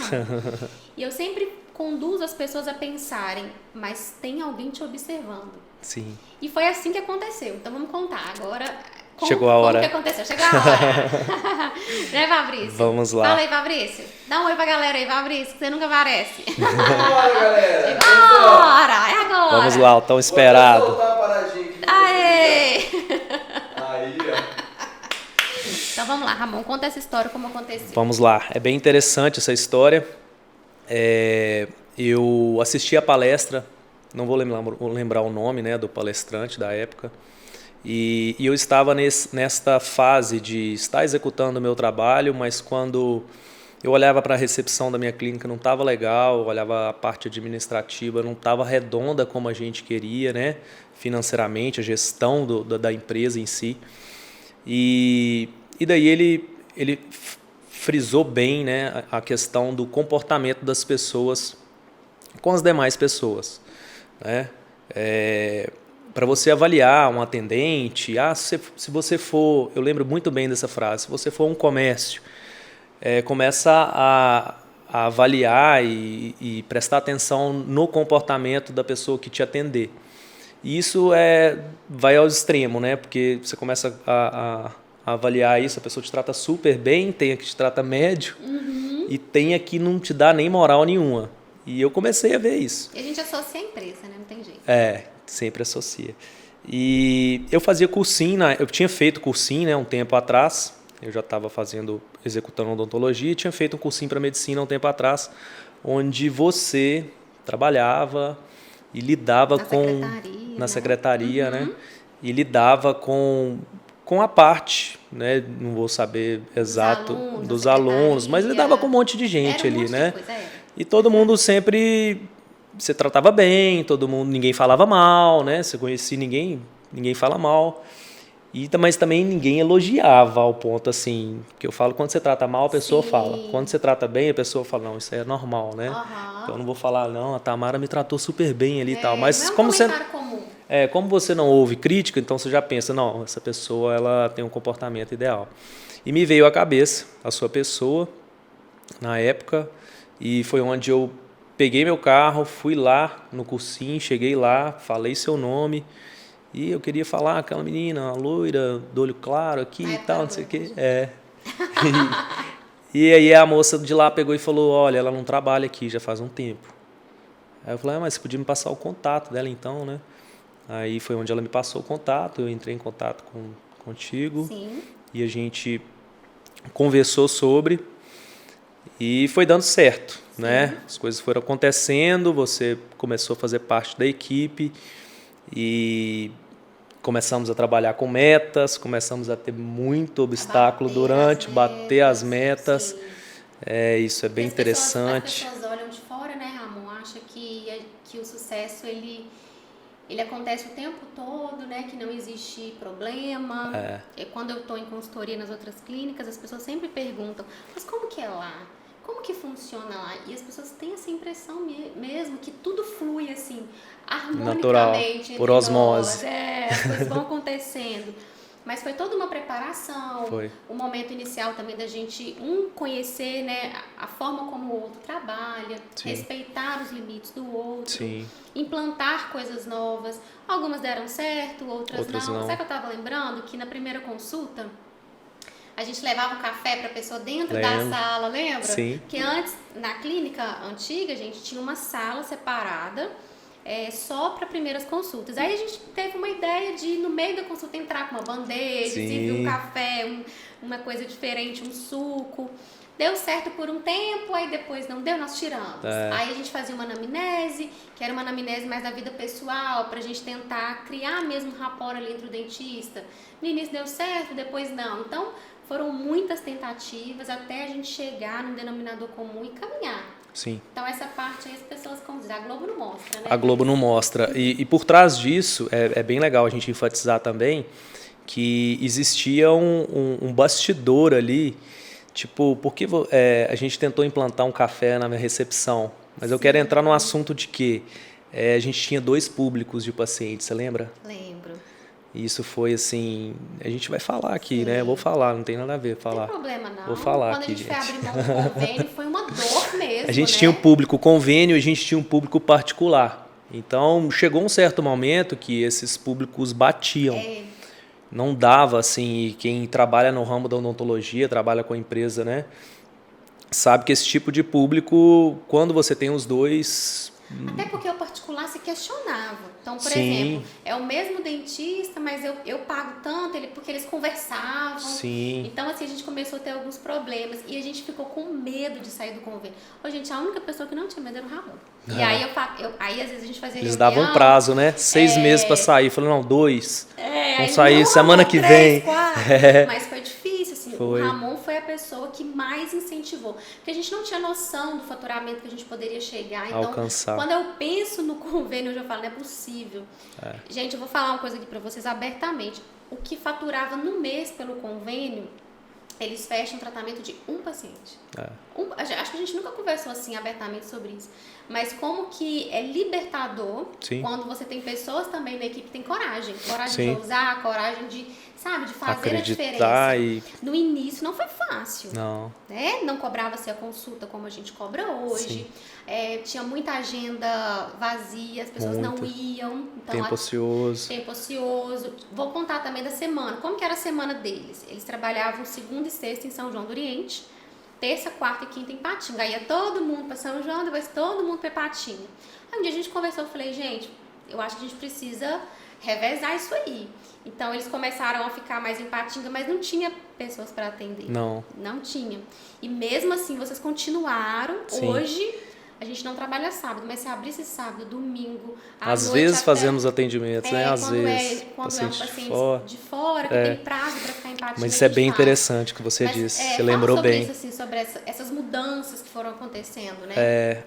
Speaker 1: E eu sempre conduzo as pessoas a pensarem, mas tem alguém te observando.
Speaker 2: Sim.
Speaker 1: E foi assim que aconteceu, então vamos contar agora.
Speaker 2: Chegou a hora.
Speaker 1: Como que aconteceu? Chegou a hora. Né, Fabrício?
Speaker 2: Vamos lá.
Speaker 1: Fala aí, Fabrício. Dá um oi pra galera aí, Fabrício, que você nunca aparece.
Speaker 3: Bora, galera.
Speaker 1: Chegou a hora, é agora.
Speaker 2: Vamos lá, o tão esperado.
Speaker 3: Vou soltar a paradinha aqui.
Speaker 1: Aê!
Speaker 3: Aí, ó.
Speaker 1: Então vamos lá, Ramon, conta essa história, como aconteceu.
Speaker 2: Vamos lá, é bem interessante essa história. Eu assisti a palestra, não vou lembrar o nome, né, do palestrante da época. E eu estava nesta fase de estar executando o meu trabalho, mas quando eu olhava para a recepção da minha clínica não estava legal, olhava a parte administrativa, não estava redonda como a gente queria, né? Financeiramente, a gestão da empresa em si. E daí ele frisou bem, né, a questão do comportamento das pessoas com as demais pessoas, né? Para você avaliar um atendente, se você for, eu lembro muito bem dessa frase, se você for um comércio, começa a avaliar e prestar atenção no comportamento da pessoa que te atender. E isso vai ao extremo, né? Porque você começa a avaliar isso, a pessoa te trata super bem, tem a que te trata médio, e tem a que não te dá nem moral nenhuma. E eu comecei a ver isso.
Speaker 1: E a gente associa a empresa, né? Não tem jeito.
Speaker 2: Sempre associa. E eu fazia cursinho, eu tinha feito cursinho, né, um tempo atrás, eu já estava executando odontologia e tinha feito um cursinho para medicina um tempo atrás, onde você trabalhava e lidava na secretaria, né, e lidava com a parte, né, não vou saber exato dos alunos, mas lidava com um monte de gente ali, né, e todo mundo sempre... Você tratava bem, todo mundo, ninguém falava mal, né? Você conhecia ninguém fala mal. Mas também ninguém elogiava ao ponto assim, que eu falo, quando você trata mal, a pessoa fala. Quando você trata bem, a pessoa fala, não, isso é normal, né? Então eu não vou falar, não, a Tamara me tratou super bem ali e tal. Mas
Speaker 1: não é um
Speaker 2: como você...
Speaker 1: comentário comum.
Speaker 2: Como você não ouve crítica, então você já pensa, não, essa pessoa ela tem um comportamento ideal. E me veio à cabeça a sua pessoa, na época, e foi onde eu peguei meu carro, fui lá no cursinho, cheguei lá, falei seu nome, e eu queria falar aquela menina, a loira, do olho claro aqui e tal, não sei o quê. E aí a moça de lá pegou e falou, olha, ela não trabalha aqui já faz um tempo. Aí eu falei, mas você podia me passar o contato dela então, né? Aí foi onde ela me passou o contato, eu entrei em contato contigo.
Speaker 1: Sim.
Speaker 2: E a gente conversou sobre e foi dando certo, né? As coisas foram acontecendo, você começou a fazer parte da equipe e começamos a trabalhar com metas, começamos a ter muito obstáculo bater as metas. Isso é bem interessante.
Speaker 1: As pessoas olham de fora, né, Ramon? Acham que o sucesso ele acontece o tempo todo, né? Que não existe problema. Quando eu estou em consultoria nas outras clínicas, as pessoas sempre perguntam, mas como que é lá? Como que funciona lá? E as pessoas têm essa impressão mesmo que tudo flui assim, harmonicamente.
Speaker 2: Natural, por osmose.
Speaker 1: As coisas vão acontecendo. Mas foi toda uma preparação, o momento inicial também da gente conhecer, né, a forma como o outro trabalha, respeitar os limites do outro, implantar coisas novas. Algumas deram certo, outras não. Sabe o que eu estava lembrando? Que na primeira consulta a gente levava um café para a pessoa dentro da sala, lembra?
Speaker 2: Sim.
Speaker 1: Porque antes, na clínica antiga, a gente tinha uma sala separada só para primeiras consultas. Aí a gente teve uma ideia de, no meio da consulta, entrar com uma bandeja, servir um café, uma coisa diferente, um suco. Deu certo por um tempo, aí depois não deu, nós tiramos. Aí a gente fazia uma anamnese, que era uma anamnese mais da vida pessoal, pra gente tentar criar mesmo um rapport ali entre o dentista. No início deu certo, depois não. Então, foram muitas tentativas até a gente chegar num denominador comum e caminhar.
Speaker 2: Sim.
Speaker 1: Então, essa parte aí as pessoas, como dizer, a Globo não mostra, né?
Speaker 2: A Globo não mostra. E por trás disso, é bem legal a gente enfatizar também que existia um bastidor ali, tipo, porque a gente tentou implantar um café na minha recepção, mas eu quero entrar no assunto de que a gente tinha 2 públicos de pacientes, você lembra?
Speaker 1: Lembro.
Speaker 2: E isso foi assim, a gente vai falar aqui, né? Eu vou falar, não tem nada a ver falar.
Speaker 1: Não tem problema não.
Speaker 2: Vou falar
Speaker 1: Quando
Speaker 2: aqui,
Speaker 1: a gente foi
Speaker 2: gente.
Speaker 1: abrir mão do convênio, foi uma dor mesmo,
Speaker 2: A gente
Speaker 1: né?
Speaker 2: tinha um público convênio, a gente tinha um público particular. Então, chegou um certo momento que esses públicos batiam. Não dava, assim, e quem trabalha no ramo da odontologia, trabalha com a empresa, né? Sabe que esse tipo de público, quando você tem os dois...
Speaker 1: Até porque o particular se questionava. Então, por exemplo, é o mesmo dentista, mas eu pago tanto, porque eles conversavam.
Speaker 2: Sim.
Speaker 1: Então, assim, a gente começou a ter alguns problemas e a gente ficou com medo de sair do convênio. Gente, a única pessoa que não tinha medo era o Ramon. E aí, aí, às vezes, a gente fazia
Speaker 2: Eles
Speaker 1: reunião,
Speaker 2: davam um prazo, né? 6 meses para sair. Eu falei, não, 2. Vamos sair
Speaker 1: não,
Speaker 2: semana que
Speaker 1: 3,
Speaker 2: vem.
Speaker 1: 4. Mas foi difícil, assim.
Speaker 2: Foi.
Speaker 1: O Ramon foi a pessoa que mais incentivou. Porque a gente não tinha noção do faturamento que a gente poderia chegar. Então,
Speaker 2: alcançar.
Speaker 1: Quando eu penso no convênio, eu já falo, não é possível. Gente, eu vou falar uma coisa aqui para vocês abertamente. O que faturava no mês pelo convênio, eles fecham o tratamento de um paciente. Acho que a gente nunca conversou assim abertamente sobre isso. Mas como que é libertador quando você tem pessoas também na equipe que tem coragem. Coragem de ousar, coragem de, sabe, de fazer
Speaker 2: acreditar
Speaker 1: a diferença. No início não foi fácil.
Speaker 2: Não.
Speaker 1: Né? Não cobrava-se a consulta como a gente cobra hoje. Tinha muita agenda vazia, as pessoas não iam. Então,
Speaker 2: tempo ocioso.
Speaker 1: Tempo ocioso. Vou contar também da semana. Como que era a semana deles? Eles trabalhavam segunda e sexta em São João do Oriente, terça, quarta e quinta em Patinga. Aí ia todo mundo para São João, depois todo mundo para Patinga. Aí um dia a gente conversou, eu falei, gente, eu acho que a gente precisa revezar isso aí. Então eles começaram a ficar mais em Patinga, mas não tinha pessoas para atender.
Speaker 2: Não
Speaker 1: tinha. E mesmo assim vocês continuaram. Hoje a gente não trabalha sábado, mas se abrisse sábado, domingo,
Speaker 2: às vezes fazemos atendimentos, né? Às vezes.
Speaker 1: Quando é um paciente de fora, que tem prazo para ficar em Patinga.
Speaker 2: Mas isso é bem interessante que você disse. Você lembrou bem.
Speaker 1: Sobre isso, assim, sobre essas mudanças que foram acontecendo, né?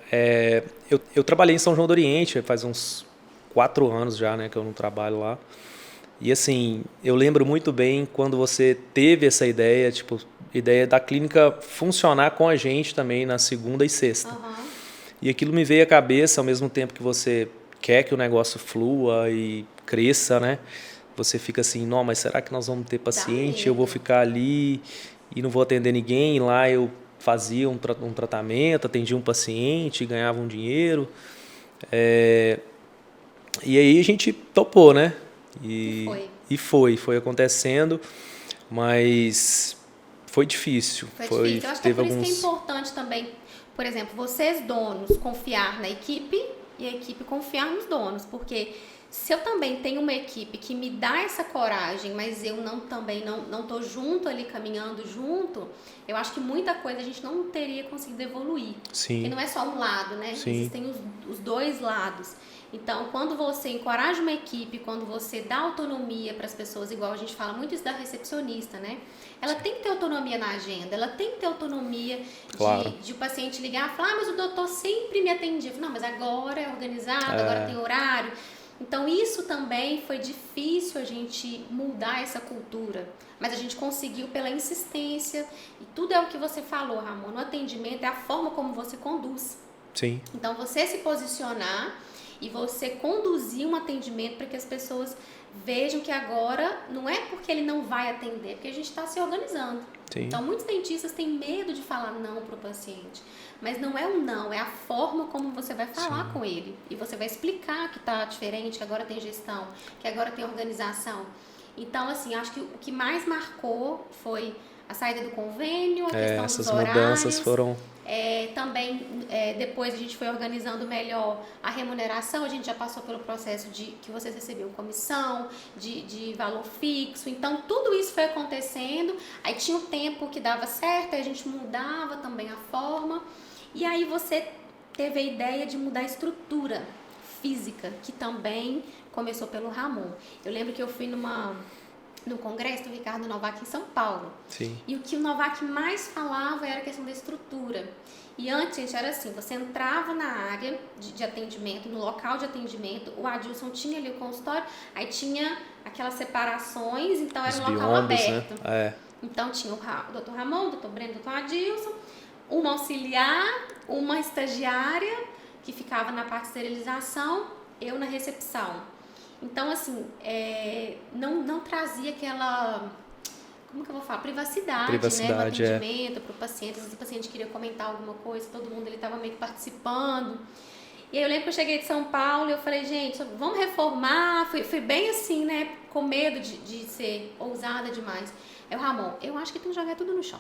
Speaker 2: Eu trabalhei em São João do Oriente, faz uns 4 anos já, né, que eu não trabalho lá. E assim, eu lembro muito bem quando você teve essa ideia, tipo, ideia da clínica funcionar com a gente também na segunda e sexta. E aquilo me veio à cabeça ao mesmo tempo que você quer que o negócio flua e cresça, né? Você fica assim, não, mas será que nós vamos ter paciente? Eu vou ficar ali e não vou atender ninguém. E lá eu fazia um tratamento, atendia um paciente, ganhava um dinheiro. E aí a gente topou, né? E foi acontecendo, mas foi difícil.
Speaker 1: Foi difícil. Eu acho que é por isso que é importante também, por exemplo, vocês donos confiar na equipe e a equipe confiar nos donos, porque se eu também tenho uma equipe que me dá essa coragem, mas eu também não tô junto ali, caminhando junto, eu acho que muita coisa a gente não teria conseguido evoluir.
Speaker 2: Sim.
Speaker 1: Porque não é só um lado, né?
Speaker 2: Sim.
Speaker 1: Existem os dois lados. Então, quando você encoraja uma equipe, quando você dá autonomia para as pessoas, igual a gente fala muito isso da recepcionista, né? Ela tem que ter autonomia na agenda, ela tem que ter autonomia de o paciente ligar e falar, mas o doutor sempre me atendia. Eu falo, não, mas agora é organizado, agora tem horário. Então, isso também foi difícil a gente mudar essa cultura, mas a gente conseguiu pela insistência, e tudo é o que você falou, Ramon, no atendimento é a forma como você conduz.
Speaker 2: Sim.
Speaker 1: Então, você se posicionar e você conduzir um atendimento para que as pessoas vejam que agora não é porque ele não vai atender, é porque a gente está se organizando.
Speaker 2: Sim.
Speaker 1: Então, muitos dentistas têm medo de falar não para o paciente. Mas não é o não, é a forma como você vai falar com ele. E você vai explicar que está diferente, que agora tem gestão, que agora tem organização. Então, assim, acho que o que mais marcou foi a saída do convênio, a questão dos horários.
Speaker 2: Essas mudanças foram...
Speaker 1: Também, depois a gente foi organizando melhor a remuneração, a gente já passou pelo processo de que vocês recebiam comissão, de valor fixo, então tudo isso foi acontecendo, aí tinha um tempo que dava certo, aí a gente mudava também a forma, e aí você teve a ideia de mudar a estrutura física, que também começou pelo Ramon. Eu lembro que eu fui no congresso do Ricardo Novak em São Paulo.
Speaker 2: Sim.
Speaker 1: E o que o Novak mais falava era a questão da estrutura. E antes, gente, era assim, você entrava na área de atendimento, no local de atendimento, o Adilson tinha ali o consultório, aí tinha aquelas separações, então era um local aberto.
Speaker 2: Né?
Speaker 1: Então tinha o Dr. Ramon, o Dr. Breno, o Dr. Adilson, uma auxiliar, uma estagiária, que ficava na parte de esterilização, eu na recepção. Então, assim, não trazia aquela, como que eu vou falar, privacidade né, no atendimento para o paciente. Às vezes o paciente queria comentar alguma coisa, todo mundo estava meio que participando. E aí eu lembro que eu cheguei de São Paulo e eu falei, gente, vamos reformar. Fui bem assim, né, com medo de ser ousada demais. Aí o Ramon, eu acho que tem que jogar tudo no chão.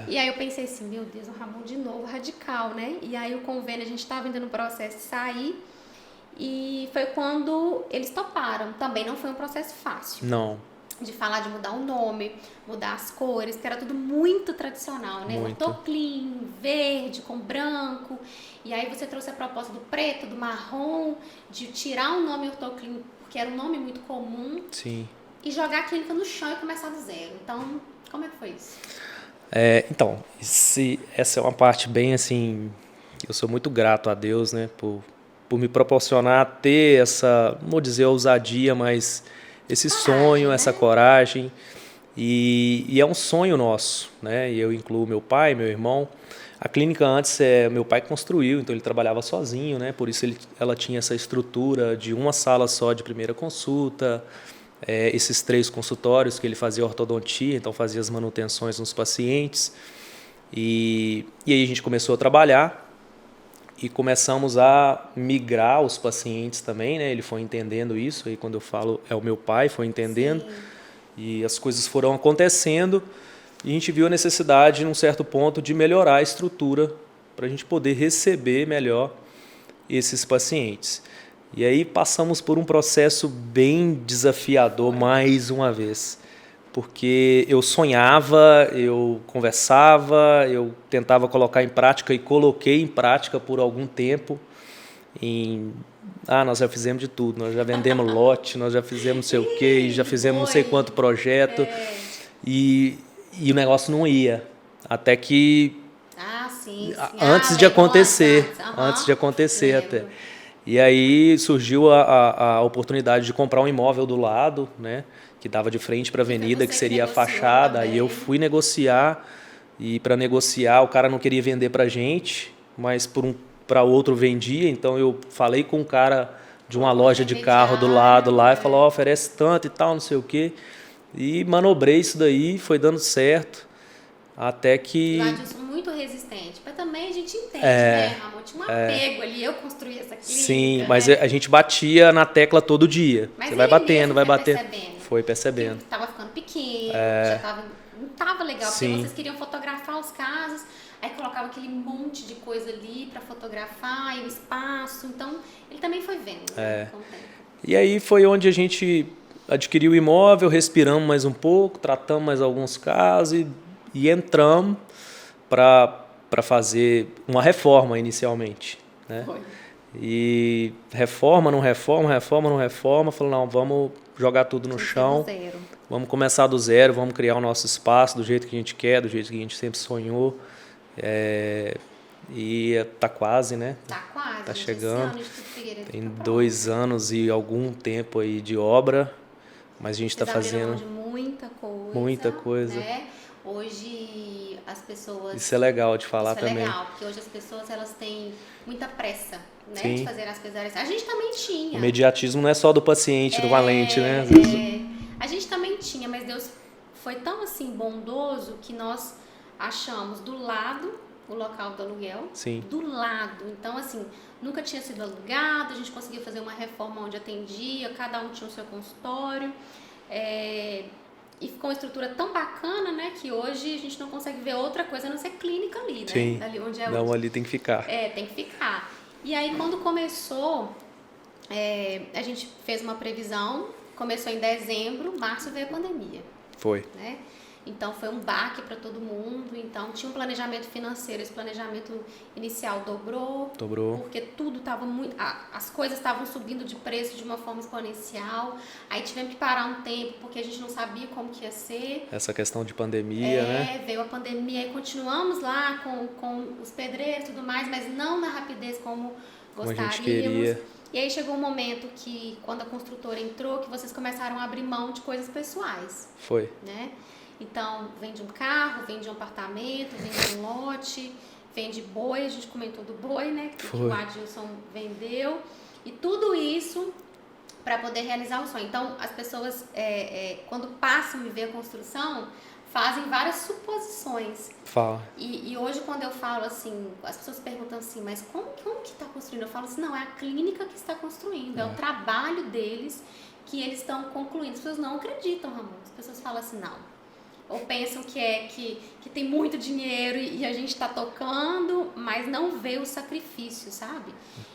Speaker 1: E aí eu pensei assim, meu Deus, o Ramon de novo, radical, né? E aí o convênio, a gente estava ainda no processo de sair. E foi quando eles toparam. Também não foi um processo fácil.
Speaker 2: Não.
Speaker 1: De falar de mudar o nome, mudar as cores, que era tudo muito tradicional, né?
Speaker 2: Muito.
Speaker 1: Ortoclin, verde com branco. E aí você trouxe a proposta do preto, do marrom, de tirar o nome Ortoclin, porque era um nome muito comum.
Speaker 2: Sim.
Speaker 1: E jogar a clínica no chão e começar do zero. Então, como é que foi isso?
Speaker 2: Então, essa é uma parte bem assim... Eu sou muito grato a Deus, né? Por me proporcionar ter essa, não vou dizer ousadia, mas esse sonho, né? Essa coragem. E é um sonho nosso, né? E eu incluo meu pai, meu irmão. A clínica antes, meu pai construiu, então ele trabalhava sozinho, né? Por isso ela tinha essa estrutura de uma sala só de primeira consulta, esses 3 consultórios que ele fazia ortodontia, então fazia as manutenções nos pacientes. E aí a gente começou a trabalhar. E começamos a migrar os pacientes também, né? Ele foi entendendo isso, aí quando eu falo é o meu pai, foi entendendo. Sim. E as coisas foram acontecendo e a gente viu a necessidade, num certo ponto, de melhorar a estrutura para a gente poder receber melhor esses pacientes. E aí passamos por um processo bem desafiador mais uma vez. Porque eu sonhava, eu conversava, eu tentava colocar em prática e coloquei em prática por algum tempo. Nós já fizemos de tudo, nós já vendemos lote, nós já fizemos não sei o quê, já fizemos não sei quanto projeto. E o negócio não ia. Até que...
Speaker 1: sim.
Speaker 2: Antes de acontecer. Antes de acontecer até. E aí surgiu a oportunidade de comprar um imóvel do lado, né? Que dava de frente para a avenida, que seria a fachada. Aí eu fui negociar, e para negociar o cara não queria vender para a gente, mas para outro vendia. Então eu falei com um cara de uma loja de carro do lado lá e falou, ó, oferece tanto e tal, não sei o quê. E manobrei isso daí, foi dando certo, até que...
Speaker 1: O Adilson muito resistente, mas também a gente entende, né, Ramon? Tinha um apego ali, eu construí essa clínica.
Speaker 2: Sim, mas
Speaker 1: né?
Speaker 2: a gente batia na tecla todo dia.
Speaker 1: Mas
Speaker 2: você vai
Speaker 1: ele
Speaker 2: batendo,
Speaker 1: mesmo
Speaker 2: vai
Speaker 1: foi
Speaker 2: bater.
Speaker 1: percebendo
Speaker 2: Foi percebendo.
Speaker 1: que tava ficando pequeno, não tava legal, porque
Speaker 2: Sim.
Speaker 1: vocês queriam fotografar os casos, aí colocava aquele monte de coisa ali para fotografar e o espaço, então ele também foi vendo né, com o tempo.
Speaker 2: E aí foi onde a gente adquiriu o imóvel, respiramos mais um pouco, tratamos mais alguns casos e entramos para fazer uma reforma inicialmente. Né?
Speaker 1: Foi.
Speaker 2: E reforma, não reforma, falou, não, vamos jogar tudo no chão, vamos começar do zero, vamos criar o nosso espaço do jeito que a gente quer, do jeito que a gente sempre sonhou. E tá quase, né?
Speaker 1: Tá quase.
Speaker 2: Tá chegando. Tem
Speaker 1: tá
Speaker 2: 2 anos e algum tempo aí de obra, mas a gente está fazendo
Speaker 1: de muita coisa.
Speaker 2: Muita coisa.
Speaker 1: Né? Hoje as pessoas...
Speaker 2: Isso é legal de falar também.
Speaker 1: Isso é legal, porque hoje as pessoas elas têm muita pressa, né,
Speaker 2: Sim.
Speaker 1: de fazer as coisas. A gente também tinha.
Speaker 2: O imediatismo não é só do paciente, do valente, né? Às vezes...
Speaker 1: A gente também tinha, mas Deus foi tão assim bondoso que nós achamos do lado o local do aluguel.
Speaker 2: Sim.
Speaker 1: Do lado. Então, assim, nunca tinha sido alugado, a gente conseguia fazer uma reforma onde atendia, cada um tinha o seu consultório. E ficou uma estrutura tão bacana, né, que hoje a gente não consegue ver outra coisa a não ser clínica ali, né?
Speaker 2: Sim.
Speaker 1: Ali onde é
Speaker 2: Não,
Speaker 1: hoje.
Speaker 2: ali tem que ficar.
Speaker 1: Tem que ficar. E aí, quando começou, a gente fez uma previsão, começou em dezembro, março veio a pandemia.
Speaker 2: Foi.
Speaker 1: Né? Então, foi um baque para todo mundo. Então, tinha um planejamento financeiro, esse planejamento inicial dobrou. Porque tudo estava muito... As coisas estavam subindo de preço de uma forma exponencial. Aí, tivemos que parar um tempo, porque a gente não sabia como que ia ser.
Speaker 2: Essa questão de pandemia, né?
Speaker 1: Veio a pandemia e continuamos lá com os pedreiros e tudo mais, mas não na rapidez como gostaríamos.
Speaker 2: A gente queria.
Speaker 1: E aí chegou um momento que, quando a construtora entrou, que vocês começaram a abrir mão de coisas pessoais.
Speaker 2: Foi.
Speaker 1: Né? Então, vende um carro, vende um apartamento, vende um lote, vende boi, a gente comentou do boi, né? Que o Adilson vendeu. E tudo isso para poder realizar o sonho. Então, as pessoas, quando passam a ver a construção, fazem várias suposições.
Speaker 2: Fala.
Speaker 1: E hoje, quando eu falo assim, as pessoas perguntam assim, mas como que está construindo? Eu falo assim, não, é a clínica que está construindo, é o trabalho deles que eles estão concluindo. As pessoas não acreditam, Ramon. As pessoas falam assim, não. Ou pensam que tem muito dinheiro e a gente está tocando, mas não vê o sacrifício, sabe?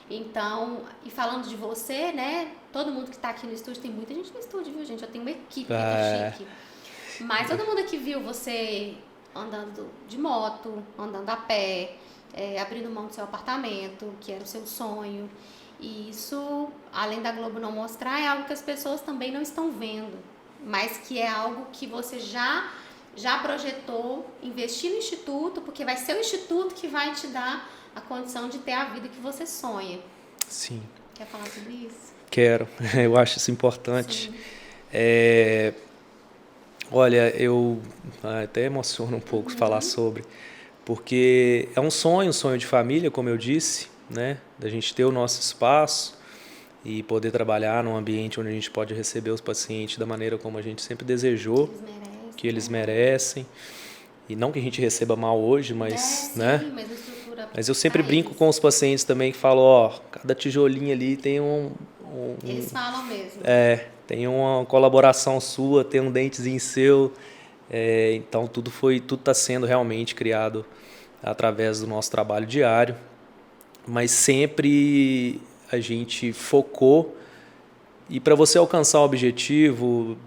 Speaker 1: Então, e falando de você, né? Todo mundo que está aqui no estúdio, tem muita gente no estúdio, viu, gente? Eu tenho uma equipe muito chique. Mas todo mundo aqui viu você andando de moto, andando a pé, abrindo mão do seu apartamento, que era o seu sonho. E isso, além da Globo não mostrar, é algo que as pessoas também não estão vendo. Mas que é algo que você já projetou, investir no instituto, porque vai ser o instituto que vai te dar a condição de ter a vida que você sonha.
Speaker 2: Sim.
Speaker 1: Quer falar sobre isso?
Speaker 2: Quero. Eu acho isso importante. Olha, eu até emociono um pouco falar sobre, porque é um sonho de família, como eu disse, né? Da gente ter o nosso espaço e poder trabalhar num ambiente onde a gente pode receber os pacientes da maneira como a gente sempre desejou, que eles merecem. E não que a gente receba mal hoje, mas, né?
Speaker 1: Sim, mas a estrutura
Speaker 2: mas eu sempre brinco com os pacientes também que falam, ó, cada tijolinho ali tem
Speaker 1: Eles falam mesmo.
Speaker 2: Tem uma colaboração sua, tem um dentezinho seu. Então tudo está sendo realmente criado através do nosso trabalho diário. Mas sempre a gente focou. E para você alcançar o objetivo,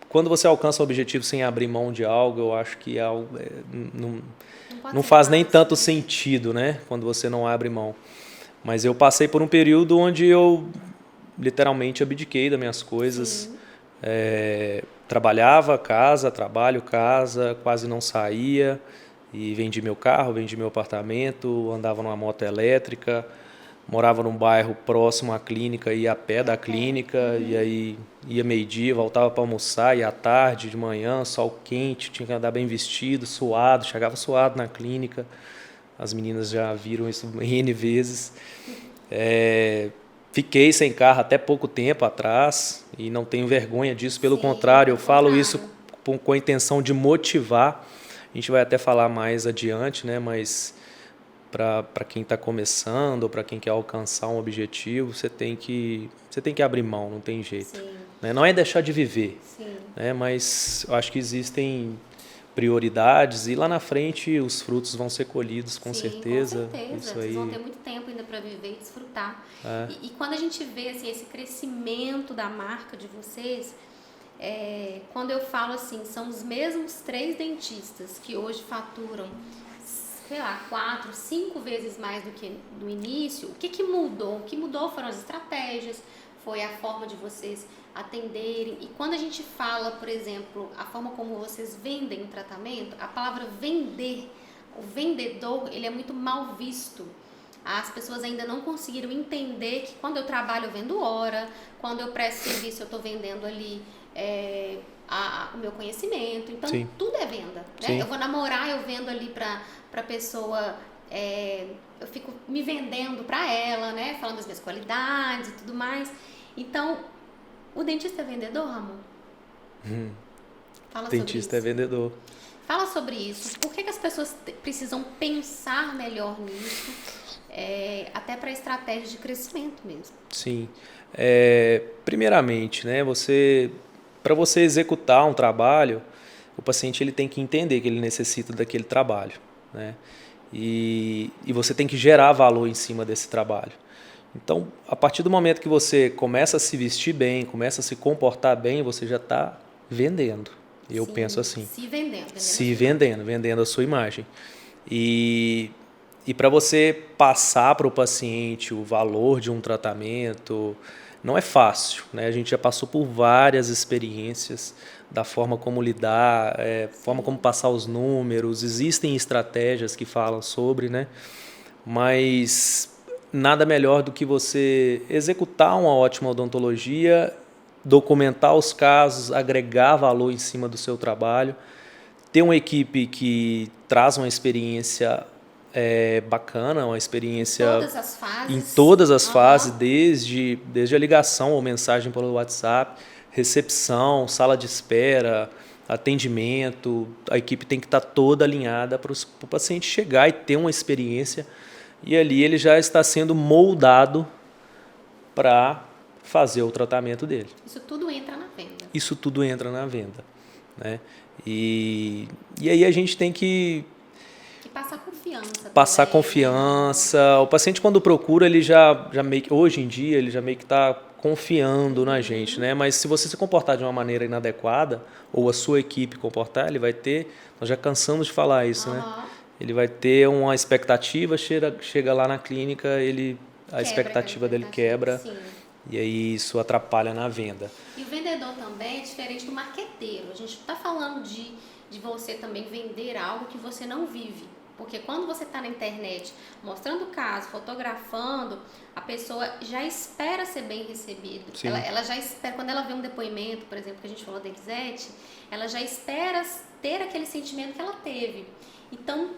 Speaker 2: quando você alcança o objetivo sem abrir mão de algo, eu acho que não faz nem tanto sentido, né? Quando você não abre mão. Mas eu passei por um período onde eu literalmente abdiquei das minhas coisas. Trabalhava trabalho casa, quase não saía. E vendi meu carro, vendi meu apartamento, andava numa moto elétrica, morava num bairro próximo à clínica, ia a pé da clínica, e aí ia meio-dia, voltava para almoçar, ia à tarde, de manhã, sol quente, tinha que andar bem vestido, suado, chegava suado na clínica. As meninas já viram isso N vezes. Fiquei sem carro até pouco tempo atrás e não tenho vergonha disso, pelo
Speaker 1: Sim,
Speaker 2: contrário, eu
Speaker 1: pelo
Speaker 2: falo
Speaker 1: contrário.
Speaker 2: isso com a intenção de motivar. A gente vai até falar mais adiante, né? Mas para quem está começando ou para quem quer alcançar um objetivo, você tem que abrir mão, não tem jeito.
Speaker 1: Sim,
Speaker 2: Né? Não é deixar de viver,
Speaker 1: sim.
Speaker 2: né? Mas eu acho que existem prioridades e lá na frente os frutos vão ser colhidos com
Speaker 1: Sim,
Speaker 2: certeza.
Speaker 1: com certeza.
Speaker 2: Isso
Speaker 1: Vocês
Speaker 2: aí,
Speaker 1: vão ter muito tempo ainda para viver e desfrutar.
Speaker 2: é,
Speaker 1: E quando a gente vê assim, esse crescimento da marca de vocês, quando eu falo assim, são os mesmos 3 dentistas que hoje faturam, sei lá, 4, 5 vezes mais do que no início, o que que mudou? O que mudou foram as estratégias, foi a forma de vocês atenderem. E quando a gente fala, por exemplo, a forma como vocês vendem o tratamento, a palavra vender, o vendedor, ele é muito mal visto. As pessoas ainda não conseguiram entender que quando eu trabalho eu vendo hora, quando eu presto serviço eu estou vendendo ali o meu conhecimento. Então
Speaker 2: sim,
Speaker 1: tudo é venda, né?
Speaker 2: sim,
Speaker 1: Eu vou namorar, eu vendo ali para pessoa, eu fico me vendendo para ela, né? Falando das minhas qualidades e tudo mais. Então, o dentista é vendedor, Ramon? Fala
Speaker 2: dentista é
Speaker 1: sobre isso.
Speaker 2: vendedor.
Speaker 1: Fala sobre isso. Por que as pessoas precisam pensar melhor nisso? Até para estratégias de crescimento mesmo.
Speaker 2: Sim. Primeiramente, né, para você executar um trabalho, o paciente ele tem que entender que ele necessita daquele trabalho, né? E você tem que gerar valor em cima desse trabalho. Então, a partir do momento que você começa a se vestir bem, começa a se comportar bem, você já está vendendo. Eu
Speaker 1: Sim,
Speaker 2: penso assim.
Speaker 1: Se vendendo.
Speaker 2: Se vendendo, vendendo a sua imagem. E para você passar para o paciente o valor de um tratamento, não é fácil, né? A gente já passou por várias experiências da forma como lidar, forma como passar os números, existem estratégias que falam sobre, né? Mas nada melhor do que você executar uma ótima odontologia, documentar os casos, agregar valor em cima do seu trabalho, ter uma equipe que traz uma experiência bacana, uma experiência
Speaker 1: Todas as fases.
Speaker 2: em todas as
Speaker 1: Aham.
Speaker 2: fases, desde a ligação ou mensagem pelo WhatsApp, recepção, sala de espera, atendimento. A equipe tem que estar toda alinhada para o paciente chegar e ter uma experiência. E ali ele já está sendo moldado para fazer o tratamento dele.
Speaker 1: Isso tudo entra na venda.
Speaker 2: Isso tudo entra na venda, né? E aí a gente tem que
Speaker 1: E passar confiança.
Speaker 2: passar
Speaker 1: também,
Speaker 2: confiança. O paciente, quando procura, ele já meio que, hoje em dia, ele já meio que está confiando na gente, né? Mas se você se comportar de uma maneira inadequada, ou a sua equipe comportar, ele vai ter, nós já cansamos de falar isso, né?
Speaker 1: Aham.
Speaker 2: Ele vai ter uma expectativa, chega lá na clínica, a
Speaker 1: Quebra
Speaker 2: expectativa
Speaker 1: aquela
Speaker 2: dele quebra,
Speaker 1: Sim.
Speaker 2: e aí isso atrapalha na venda.
Speaker 1: E o vendedor também é diferente do marqueteiro. A gente não está falando de você também vender algo que você não vive. Porque quando você está na internet mostrando o caso, fotografando, a pessoa já espera ser bem recebida.
Speaker 2: Sim.
Speaker 1: Ela já espera, quando ela vê um depoimento, por exemplo, que a gente falou da Elisete, ela já espera ter aquele sentimento que ela teve. Então,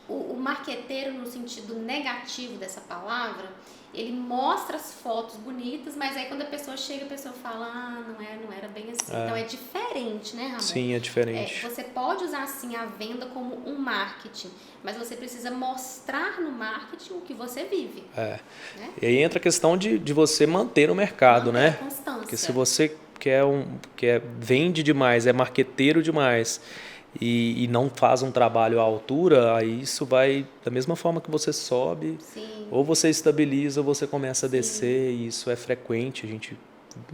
Speaker 1: o marqueteiro, no sentido negativo dessa palavra, ele mostra as fotos bonitas, mas aí quando a pessoa chega, a pessoa fala, não era bem assim. Então é diferente, né, Ramon?
Speaker 2: Sim, é diferente.
Speaker 1: Você pode usar assim a venda como um marketing, mas você precisa mostrar no marketing o que você vive. Né?
Speaker 2: E aí entra a questão de você manter o mercado,
Speaker 1: Manter a
Speaker 2: né?
Speaker 1: constância.
Speaker 2: Porque se você vende demais, é marqueteiro demais e não faz um trabalho à altura, aí isso vai, da mesma forma que você sobe,
Speaker 1: Sim.
Speaker 2: ou você estabiliza ou você começa a descer, e isso é frequente, a gente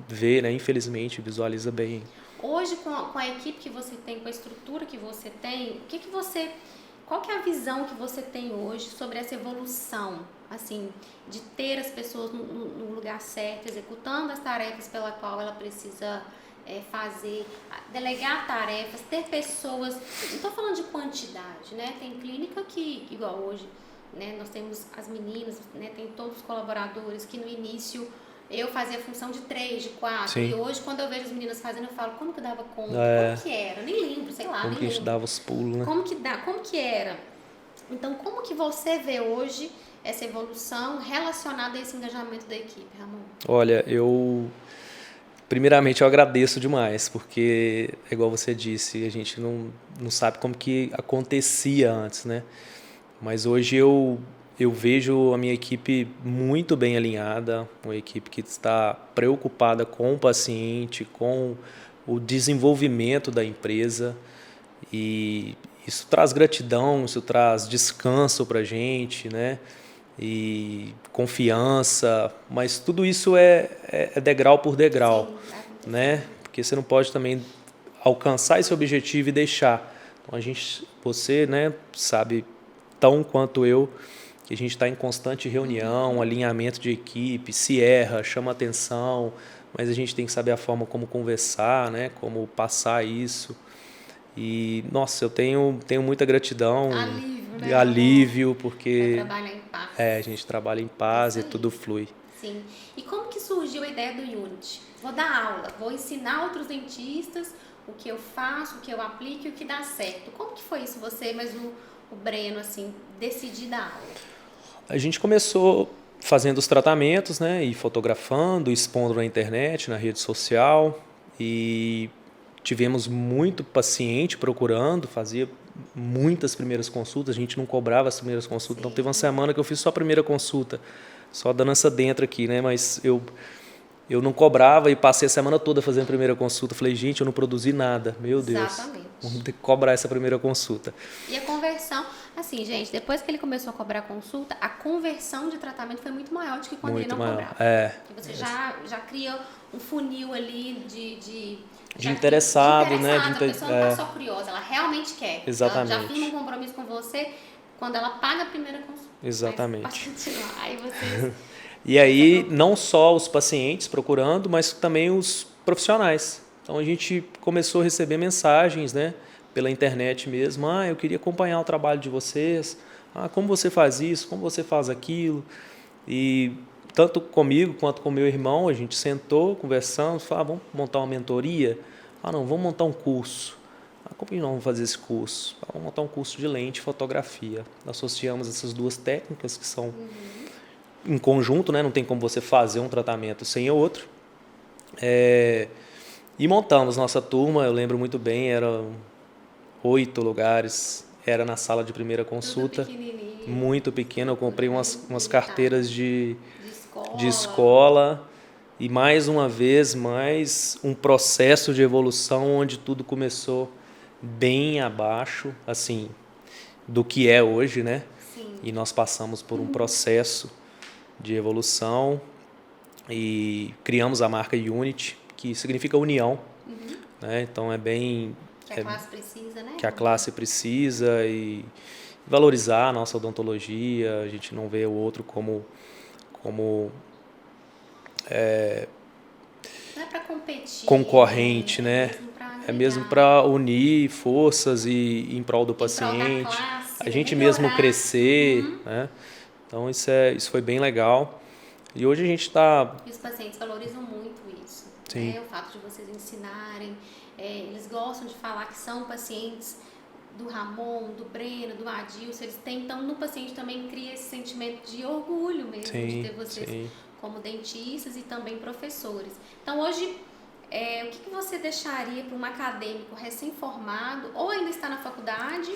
Speaker 2: vê, né? Infelizmente, visualiza bem.
Speaker 1: Hoje, com a equipe que você tem, com a estrutura que você tem, qual que é a visão que você tem hoje sobre essa evolução, assim, de ter as pessoas no lugar certo, executando as tarefas pela qual ela precisa fazer, delegar tarefas, ter pessoas, não estou falando de quantidade, né? Tem clínica que, igual hoje, né, nós temos as meninas, né, tem todos os colaboradores que no início eu fazia a função de 3, de 4,
Speaker 2: Sim.
Speaker 1: E hoje quando eu vejo as meninas fazendo, eu falo, como que eu dava conta?
Speaker 2: É.
Speaker 1: Como que era? Nem lembro, sei lá,
Speaker 2: Como
Speaker 1: nem
Speaker 2: que a gente
Speaker 1: lembro.
Speaker 2: dava os pulos, né?
Speaker 1: Como que era? Então, como que você vê hoje essa evolução relacionada a esse engajamento da equipe, Ramon?
Speaker 2: Olha, primeiramente eu agradeço demais, porque, igual você disse, a gente não sabe como que acontecia antes, né? Mas hoje eu vejo a minha equipe muito bem alinhada, uma equipe que está preocupada com o paciente, com o desenvolvimento da empresa, e isso traz gratidão, isso traz descanso para a gente, né? E confiança, mas tudo isso é degrau por degrau,
Speaker 1: Sim,
Speaker 2: né? Porque você não pode também alcançar esse objetivo e deixar. Então você, né, sabe tão quanto eu que a gente está em constante reunião, alinhamento de equipe, se erra, chama atenção, mas a gente tem que saber a forma como conversar, né, como passar isso. E, nossa, eu tenho muita gratidão
Speaker 1: alívio, né,
Speaker 2: e alívio, porque
Speaker 1: trabalhar em paz.
Speaker 2: a gente trabalha em paz e
Speaker 1: Isso aí.
Speaker 2: tudo flui.
Speaker 1: Sim. E como que surgiu a ideia do Unity? Vou dar aula, vou ensinar outros dentistas o que eu faço, o que eu aplico e o que dá certo. Como que foi isso você, mas o Breno, assim, decidir dar aula?
Speaker 2: A gente começou fazendo os tratamentos, né, e fotografando, expondo na internet, na rede social, e tivemos muito paciente procurando, fazia muitas primeiras consultas, a gente não cobrava as primeiras consultas. Sim. Então teve uma semana que eu fiz só a primeira consulta, só dando essa dentro aqui, né, mas eu não cobrava e passei a semana toda fazendo a primeira consulta. Falei, gente, eu não produzi nada. Meu Deus.
Speaker 1: Exatamente.
Speaker 2: Vamos ter que cobrar essa primeira consulta.
Speaker 1: E a conversão, assim, gente, depois que ele começou a cobrar consulta, a conversão de tratamento foi muito maior do que quando ele não cobrava. Porque você já cria um funil ali de
Speaker 2: interessado, né?
Speaker 1: A pessoa não está só curiosa, ela realmente quer.
Speaker 2: Exatamente.
Speaker 1: Ela já firma um compromisso com você quando ela paga a primeira consulta.
Speaker 2: Exatamente.
Speaker 1: Mas, pode continuar. Aí vocês...
Speaker 2: E aí, não só os pacientes procurando, mas também os profissionais. Então, a gente começou a receber mensagens, né, pela internet mesmo. Eu queria acompanhar o trabalho de vocês. Como você faz isso? Como você faz aquilo? E tanto comigo quanto com meu irmão, a gente sentou, conversamos, falou, vamos montar uma mentoria? Não, vamos montar um curso. Como que nós vamos fazer esse curso? Vamos montar um curso de lente e fotografia. Associamos essas duas técnicas que são... em conjunto, né? Não tem como você fazer um tratamento sem o outro. E montamos nossa turma, eu lembro muito bem, eram 8 lugares, era na sala de primeira consulta, muito pequena. Eu comprei umas carteiras de escola e mais uma vez, mais um processo de evolução onde tudo começou bem abaixo, assim, do que é hoje, né?
Speaker 1: Sim.
Speaker 2: E nós passamos por um processo de evolução e criamos a marca Unity, que significa união, né? Então é bem...
Speaker 1: Que a classe precisa, né?
Speaker 2: Que a classe precisa, e valorizar a nossa odontologia. A gente não vê o outro como
Speaker 1: não é para competir,
Speaker 2: concorrente, né?
Speaker 1: É
Speaker 2: mesmo para unir forças e em prol do paciente, a gente mesmo crescer, né? Então isso foi bem legal. E hoje a gente está...
Speaker 1: E os pacientes valorizam muito isso.
Speaker 2: Sim.
Speaker 1: Né? O fato de vocês ensinarem. Eles gostam de falar que são pacientes do Ramon, do Breno, do Adilson. Eles têm, então no paciente também cria esse sentimento de orgulho mesmo, de ter vocês como dentistas e também professores. Então hoje, o que você deixaria para um acadêmico recém-formado, ou ainda está na faculdade,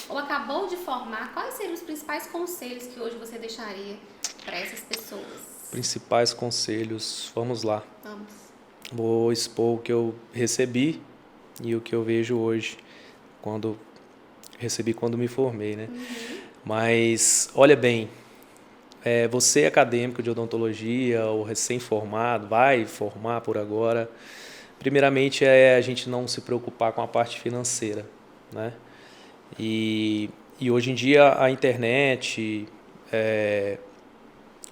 Speaker 1: ou acabou de formar? Quais seriam os principais conselhos que hoje você deixaria para essas pessoas?
Speaker 2: Principais conselhos, vamos lá.
Speaker 1: Vamos.
Speaker 2: Vou expor o que eu recebi e o que eu vejo hoje, quando me formei, né? Mas, olha bem, você acadêmico de odontologia ou recém-formado, vai formar por agora, primeiramente a gente não se preocupar com a parte financeira, né? E hoje em dia a internet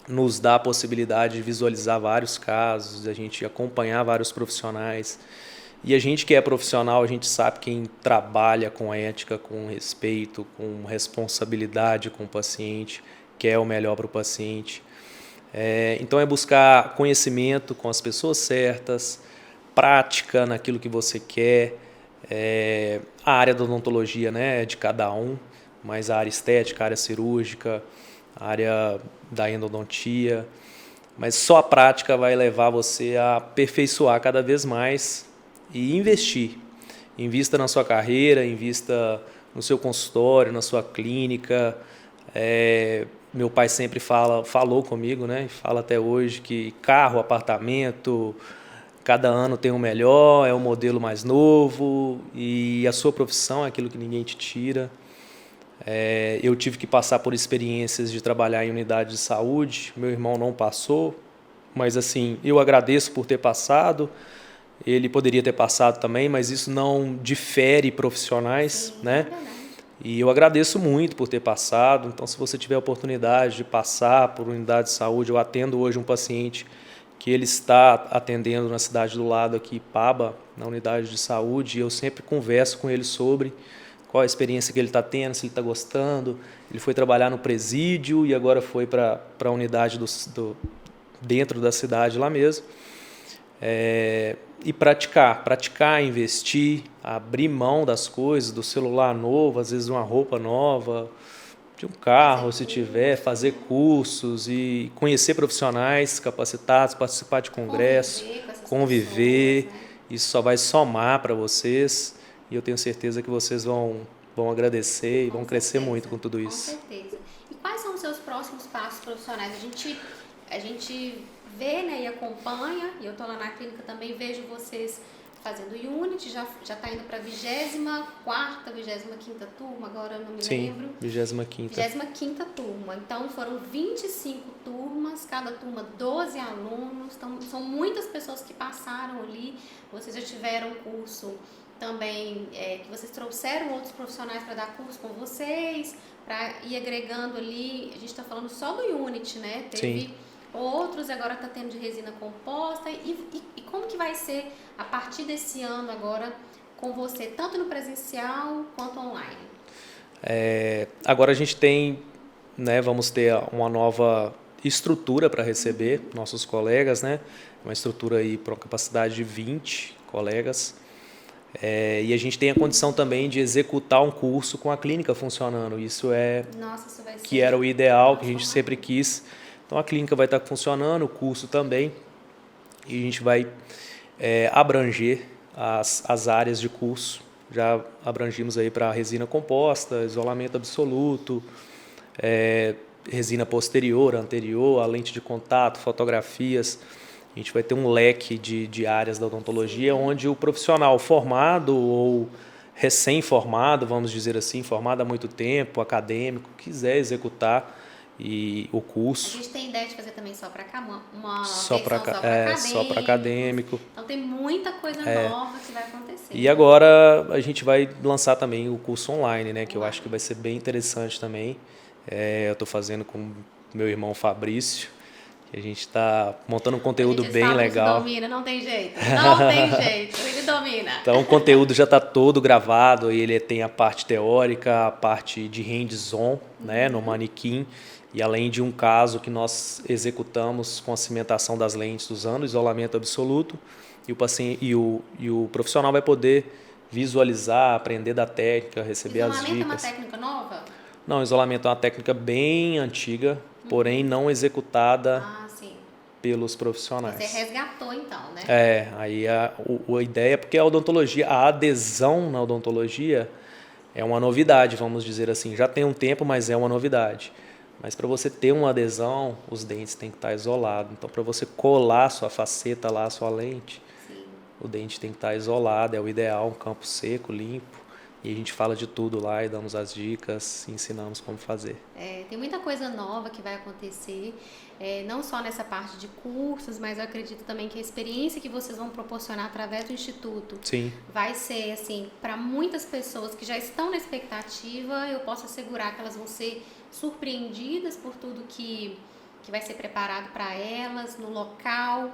Speaker 2: nos dá a possibilidade de visualizar vários casos, a gente acompanhar vários profissionais. E a gente que é profissional, a gente sabe quem trabalha com ética, com respeito, com responsabilidade com o paciente, quer o melhor para o paciente. Então é buscar conhecimento com as pessoas certas, prática naquilo que você quer. A área da odontologia, né, é de cada um, mas a área estética, a área cirúrgica, a área da endodontia, mas só a prática vai levar você a aperfeiçoar cada vez mais e investir. Invista na sua carreira, invista no seu consultório, na sua clínica. Meu pai sempre falou comigo, né? E fala até hoje que carro, apartamento, cada ano tem um melhor, é o modelo mais novo e a sua profissão é aquilo que ninguém te tira. Eu tive que passar por experiências de trabalhar em unidade de saúde, meu irmão não passou, mas assim, eu agradeço por ter passado, ele poderia ter passado também, mas isso não difere profissionais, né? E eu agradeço muito por ter passado, então se você tiver a oportunidade de passar por unidade de saúde, eu atendo hoje um paciente que ele está atendendo na cidade do lado aqui, Paba, na unidade de saúde, e eu sempre converso com ele sobre qual a experiência que ele está tendo, se ele está gostando. Ele foi trabalhar no presídio e agora foi para a unidade dentro da cidade lá mesmo. E praticar, investir, abrir mão das coisas, do celular novo, às vezes uma roupa nova, de um carro, se tiver, fazer cursos e conhecer profissionais capacitados, participar de congressos, conviver.
Speaker 1: Pessoas, né?
Speaker 2: Isso só vai somar para vocês e eu tenho certeza que vocês vão agradecer e vão crescer muito com tudo isso.
Speaker 1: Com certeza. E quais são os seus próximos passos profissionais? A gente vê, né, e acompanha, e eu estou lá na clínica também, vejo vocês fazendo Unity, já está indo para a 24ª, 25ª turma, agora eu não me lembro.
Speaker 2: Sim, 25ª.
Speaker 1: 25ª turma. Então, foram 25 turmas, cada turma 12 alunos. Então, são muitas pessoas que passaram ali. Vocês já tiveram curso também, que vocês trouxeram outros profissionais para dar curso com vocês, para ir agregando ali. A gente está falando só do Unity, né? Teve
Speaker 2: Sim.
Speaker 1: outros, agora está tendo de resina composta. E como que vai ser a partir desse ano agora com você, tanto no presencial quanto online?
Speaker 2: Agora a gente tem, né, vamos ter uma nova estrutura para receber nossos colegas, né? Uma estrutura aí para uma capacidade de 20 colegas. E a gente tem a condição também de executar um curso com a clínica funcionando. Isso
Speaker 1: Vai ser
Speaker 2: que era o ideal, que a gente sempre quis. Então a clínica vai estar funcionando, o curso também, e a gente vai abranger as áreas de curso. Já abrangimos aí para resina composta, isolamento absoluto, resina posterior, anterior, a lente de contato, fotografias. A gente vai ter um leque de áreas da odontologia onde o profissional formado ou recém-formado, vamos dizer assim, formado há muito tempo, acadêmico, quiser executar o curso.
Speaker 1: A gente tem ideia de fazer também só para cá, uma
Speaker 2: só para acadêmico.
Speaker 1: Então tem muita coisa nova que vai acontecer.
Speaker 2: E agora a gente vai lançar também o curso online, né, que eu acho que vai ser bem interessante também. Eu estou fazendo com meu irmão Fabrício. A gente está montando um conteúdo bem legal.
Speaker 1: Domina, não tem jeito. Não tem jeito, ele domina.
Speaker 2: Então o conteúdo já está todo gravado, ele tem a parte teórica, a parte de hands-on, né, no manequim, e além de um caso que nós executamos com a cimentação das lentes usando isolamento absoluto, e o paciente e o profissional vai poder visualizar, aprender da técnica, receber as dicas.
Speaker 1: Isolamento é uma técnica nova?
Speaker 2: Não, isolamento é uma técnica bem antiga, porém não executada pelos profissionais.
Speaker 1: Você resgatou então, né?
Speaker 2: Aí a ideia, porque a odontologia, a adesão na odontologia é uma novidade, vamos dizer assim. Já tem um tempo, mas é uma novidade. Mas para você ter uma adesão, os dentes têm que estar isolados. Então, para você colar sua faceta lá, sua lente, o dente tem que estar isolado, é o ideal, um campo seco, limpo. E a gente fala de tudo lá e damos as dicas, ensinamos como fazer.
Speaker 1: Tem muita coisa nova que vai acontecer, não só nessa parte de cursos, mas eu acredito também que a experiência que vocês vão proporcionar através do Instituto vai ser, assim, para muitas pessoas que já estão na expectativa, eu posso assegurar que elas vão ser surpreendidas por tudo que vai ser preparado para elas, no local.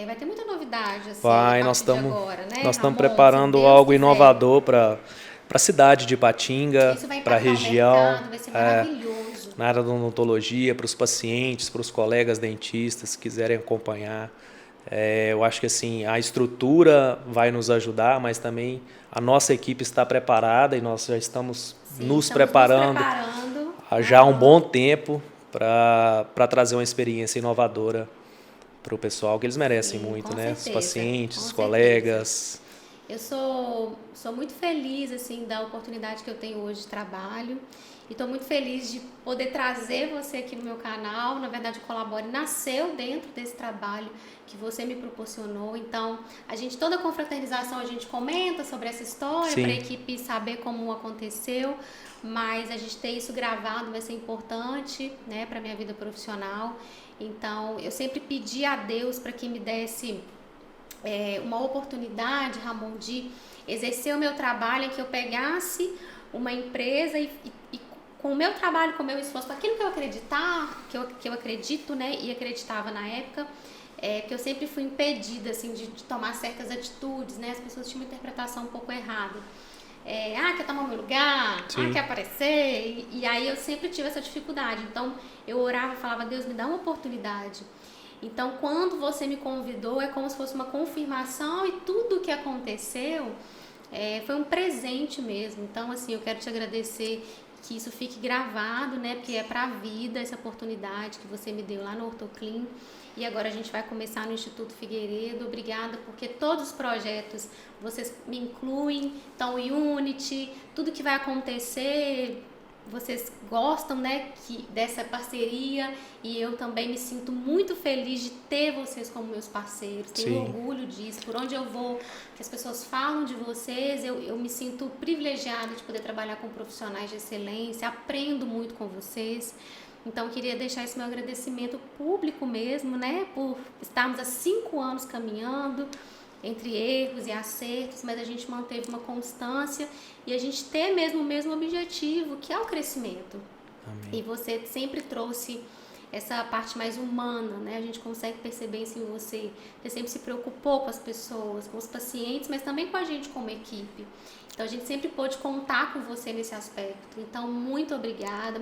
Speaker 1: Vai ter muita novidade assim,
Speaker 2: nós estamos
Speaker 1: agora, né?
Speaker 2: Nós estamos preparando algo inovador para a cidade de Ipatinga, para a região,
Speaker 1: vai ser maravilhoso.
Speaker 2: Na área da odontologia, para os pacientes, para os colegas dentistas que quiserem acompanhar. Eu acho que assim, a estrutura vai nos ajudar, mas também a nossa equipe está preparada e nós já estamos nos preparando já há um bom tempo para trazer uma experiência inovadora para o pessoal, que eles merecem muito, né?
Speaker 1: Certeza,
Speaker 2: Os pacientes, os
Speaker 1: com
Speaker 2: colegas.
Speaker 1: Eu sou muito feliz assim da oportunidade que eu tenho hoje de trabalho e estou muito feliz de poder trazer você aqui no meu canal. Na verdade, o Colabore nasceu dentro desse trabalho que você me proporcionou. Então, toda a confraternização, a gente comenta sobre essa história para a equipe saber como aconteceu, mas a gente ter isso gravado vai ser importante, né, para minha vida profissional. Então, eu sempre pedi a Deus para que me desse uma oportunidade, Ramon, de exercer o meu trabalho, em que eu pegasse uma empresa e com o meu trabalho, com o meu esforço, com aquilo que eu acreditar, que eu acredito, né, e acreditava na época, que eu sempre fui impedida, assim, de tomar certas atitudes, né, as pessoas tinham uma interpretação um pouco errada. Quer tomar meu lugar, quer aparecer, e aí eu sempre tive essa dificuldade. Então eu orava e falava, Deus, me dá uma oportunidade. Então quando você me convidou, é como se fosse uma confirmação, e tudo que aconteceu foi um presente mesmo. Então assim, eu quero te agradecer, que isso fique gravado, né, porque é pra vida essa oportunidade que você me deu lá no Ortoclin. E agora a gente vai começar no Instituto Figueiredo. Obrigada, porque todos os projetos vocês me incluem. Então, o Unity, tudo que vai acontecer, vocês gostam, né, dessa parceria. E eu também me sinto muito feliz de ter vocês como meus parceiros. Tenho orgulho disso. Por onde eu vou, que as pessoas falam de vocês, eu me sinto privilegiada de poder trabalhar com profissionais de excelência. Aprendo muito com vocês. Então, queria deixar esse meu agradecimento público mesmo, né, por estarmos há 5 anos caminhando, entre erros e acertos, mas a gente manteve uma constância e a gente ter mesmo o mesmo objetivo, que é o crescimento. Amém. E você sempre trouxe essa parte mais humana, né? A gente consegue perceber isso em você. Você sempre se preocupou com as pessoas, com os pacientes, mas também com a gente como equipe. Então, a gente sempre pôde contar com você nesse aspecto. Então, muito obrigada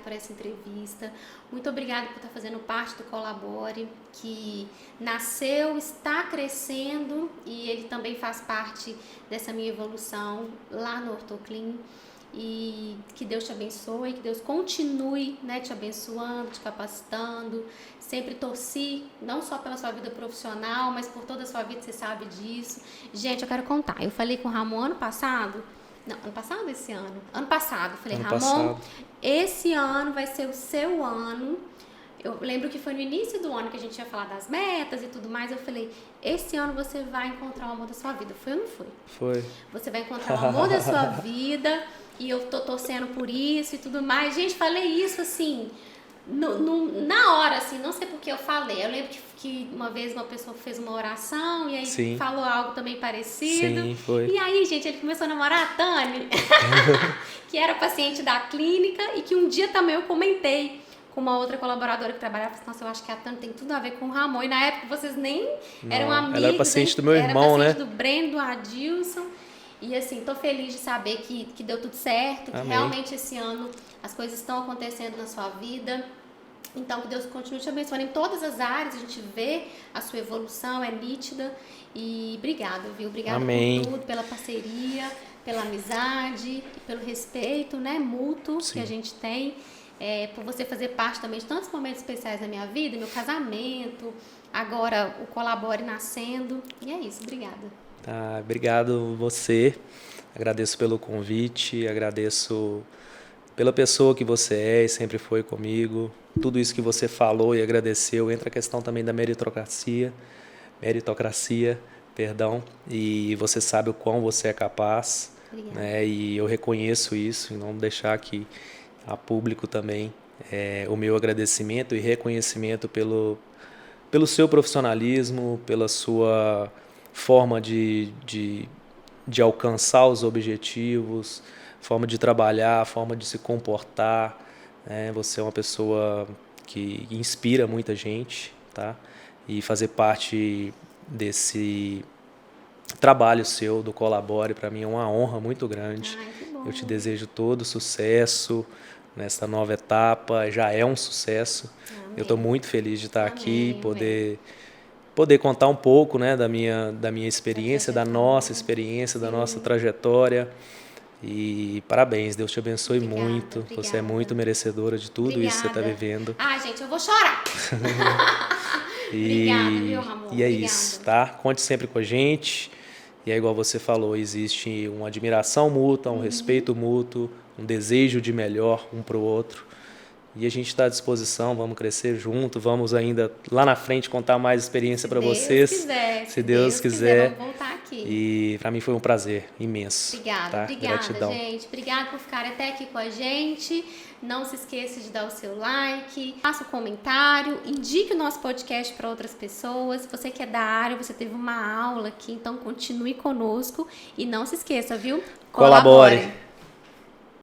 Speaker 1: por essa entrevista. Muito obrigada por estar fazendo parte do Colabore, que nasceu, está crescendo, e ele também faz parte dessa minha evolução lá no Ortoclin. E que Deus te abençoe, que Deus continue, né, te abençoando, te capacitando. Sempre torci, não só pela sua vida profissional, mas por toda a sua vida, você sabe disso. Gente, eu quero contar. Eu falei com o Ramon ano passado. Não, ano passado ou esse ano? Ano passado. Eu falei, Ramon, esse ano vai ser o seu ano. Eu lembro que foi no início do ano que a gente ia falar das metas e tudo mais. Eu falei, esse ano você vai encontrar o amor da sua vida. Foi ou não foi?
Speaker 2: Foi.
Speaker 1: Você vai encontrar o amor da sua vida. E eu tô torcendo por isso e tudo mais. Gente, falei isso assim, na hora, assim, não sei por que eu falei. Eu lembro que uma vez uma pessoa fez uma oração e aí falou algo também parecido.
Speaker 2: Sim, foi.
Speaker 1: E aí, gente, ele começou a namorar a Tânia, que era paciente da clínica, e que um dia também eu comentei com uma outra colaboradora que trabalhava. Nossa, eu acho que a Tânia tem tudo a ver com o Ramon. E na época vocês nem eram amigos.
Speaker 2: Ela era paciente do meu irmão, né?
Speaker 1: Era paciente do Breno, do Adilson. E assim, tô feliz de saber que deu tudo certo, que realmente esse ano as coisas estão acontecendo na sua vida. Então, que Deus continue te abençoando em todas as áreas, a gente vê a sua evolução, é nítida. E obrigada, viu? Obrigada por tudo, pela parceria, pela amizade, pelo respeito, né, mútuo que a gente tem. Por você fazer parte também de tantos momentos especiais da minha vida, meu casamento, agora o Colabore nascendo. E é isso, obrigada.
Speaker 2: Tá, obrigado você, agradeço pelo convite, agradeço pela pessoa que você é e sempre foi comigo, tudo isso que você falou e agradeceu, entra a questão também da meritocracia, e você sabe o quão você é capaz, né, e eu reconheço isso, e não deixar aqui a público também o meu agradecimento e reconhecimento pelo seu profissionalismo, pela sua forma de alcançar os objetivos, forma de trabalhar, forma de se comportar, né? Você é uma pessoa que inspira muita gente, tá? E fazer parte desse trabalho seu, do Colabore, para mim é uma honra muito grande.
Speaker 1: Ai, que bom.
Speaker 2: Eu te desejo todo sucesso nessa nova etapa, já é um sucesso. Amém. Eu estou muito feliz de estar aqui, poder contar um pouco, né, da minha experiência, da nossa experiência, da nossa trajetória. E parabéns, Deus te abençoe muito.
Speaker 1: Obrigada.
Speaker 2: Você é muito merecedora de tudo isso que você está vivendo.
Speaker 1: Ah, gente, eu vou chorar. Obrigada, viu, amor?
Speaker 2: E é isso, tá? Conte sempre com a gente. E é igual você falou, existe uma admiração mútua, um respeito mútuo, um desejo de melhor um para o outro. E a gente está à disposição, vamos crescer junto, vamos ainda lá na frente contar mais experiência para vocês.
Speaker 1: Se Deus quiser, vamos voltar aqui.
Speaker 2: E para mim foi um prazer imenso.
Speaker 1: Obrigada,
Speaker 2: tá?
Speaker 1: obrigada,
Speaker 2: Gratidão.
Speaker 1: gente. Obrigada por ficar até aqui com a gente. Não se esqueça de dar o seu like, faça um comentário, indique o nosso podcast para outras pessoas. Se você que é da área, você teve uma aula aqui, então continue conosco e não se esqueça, viu?
Speaker 2: Colabore.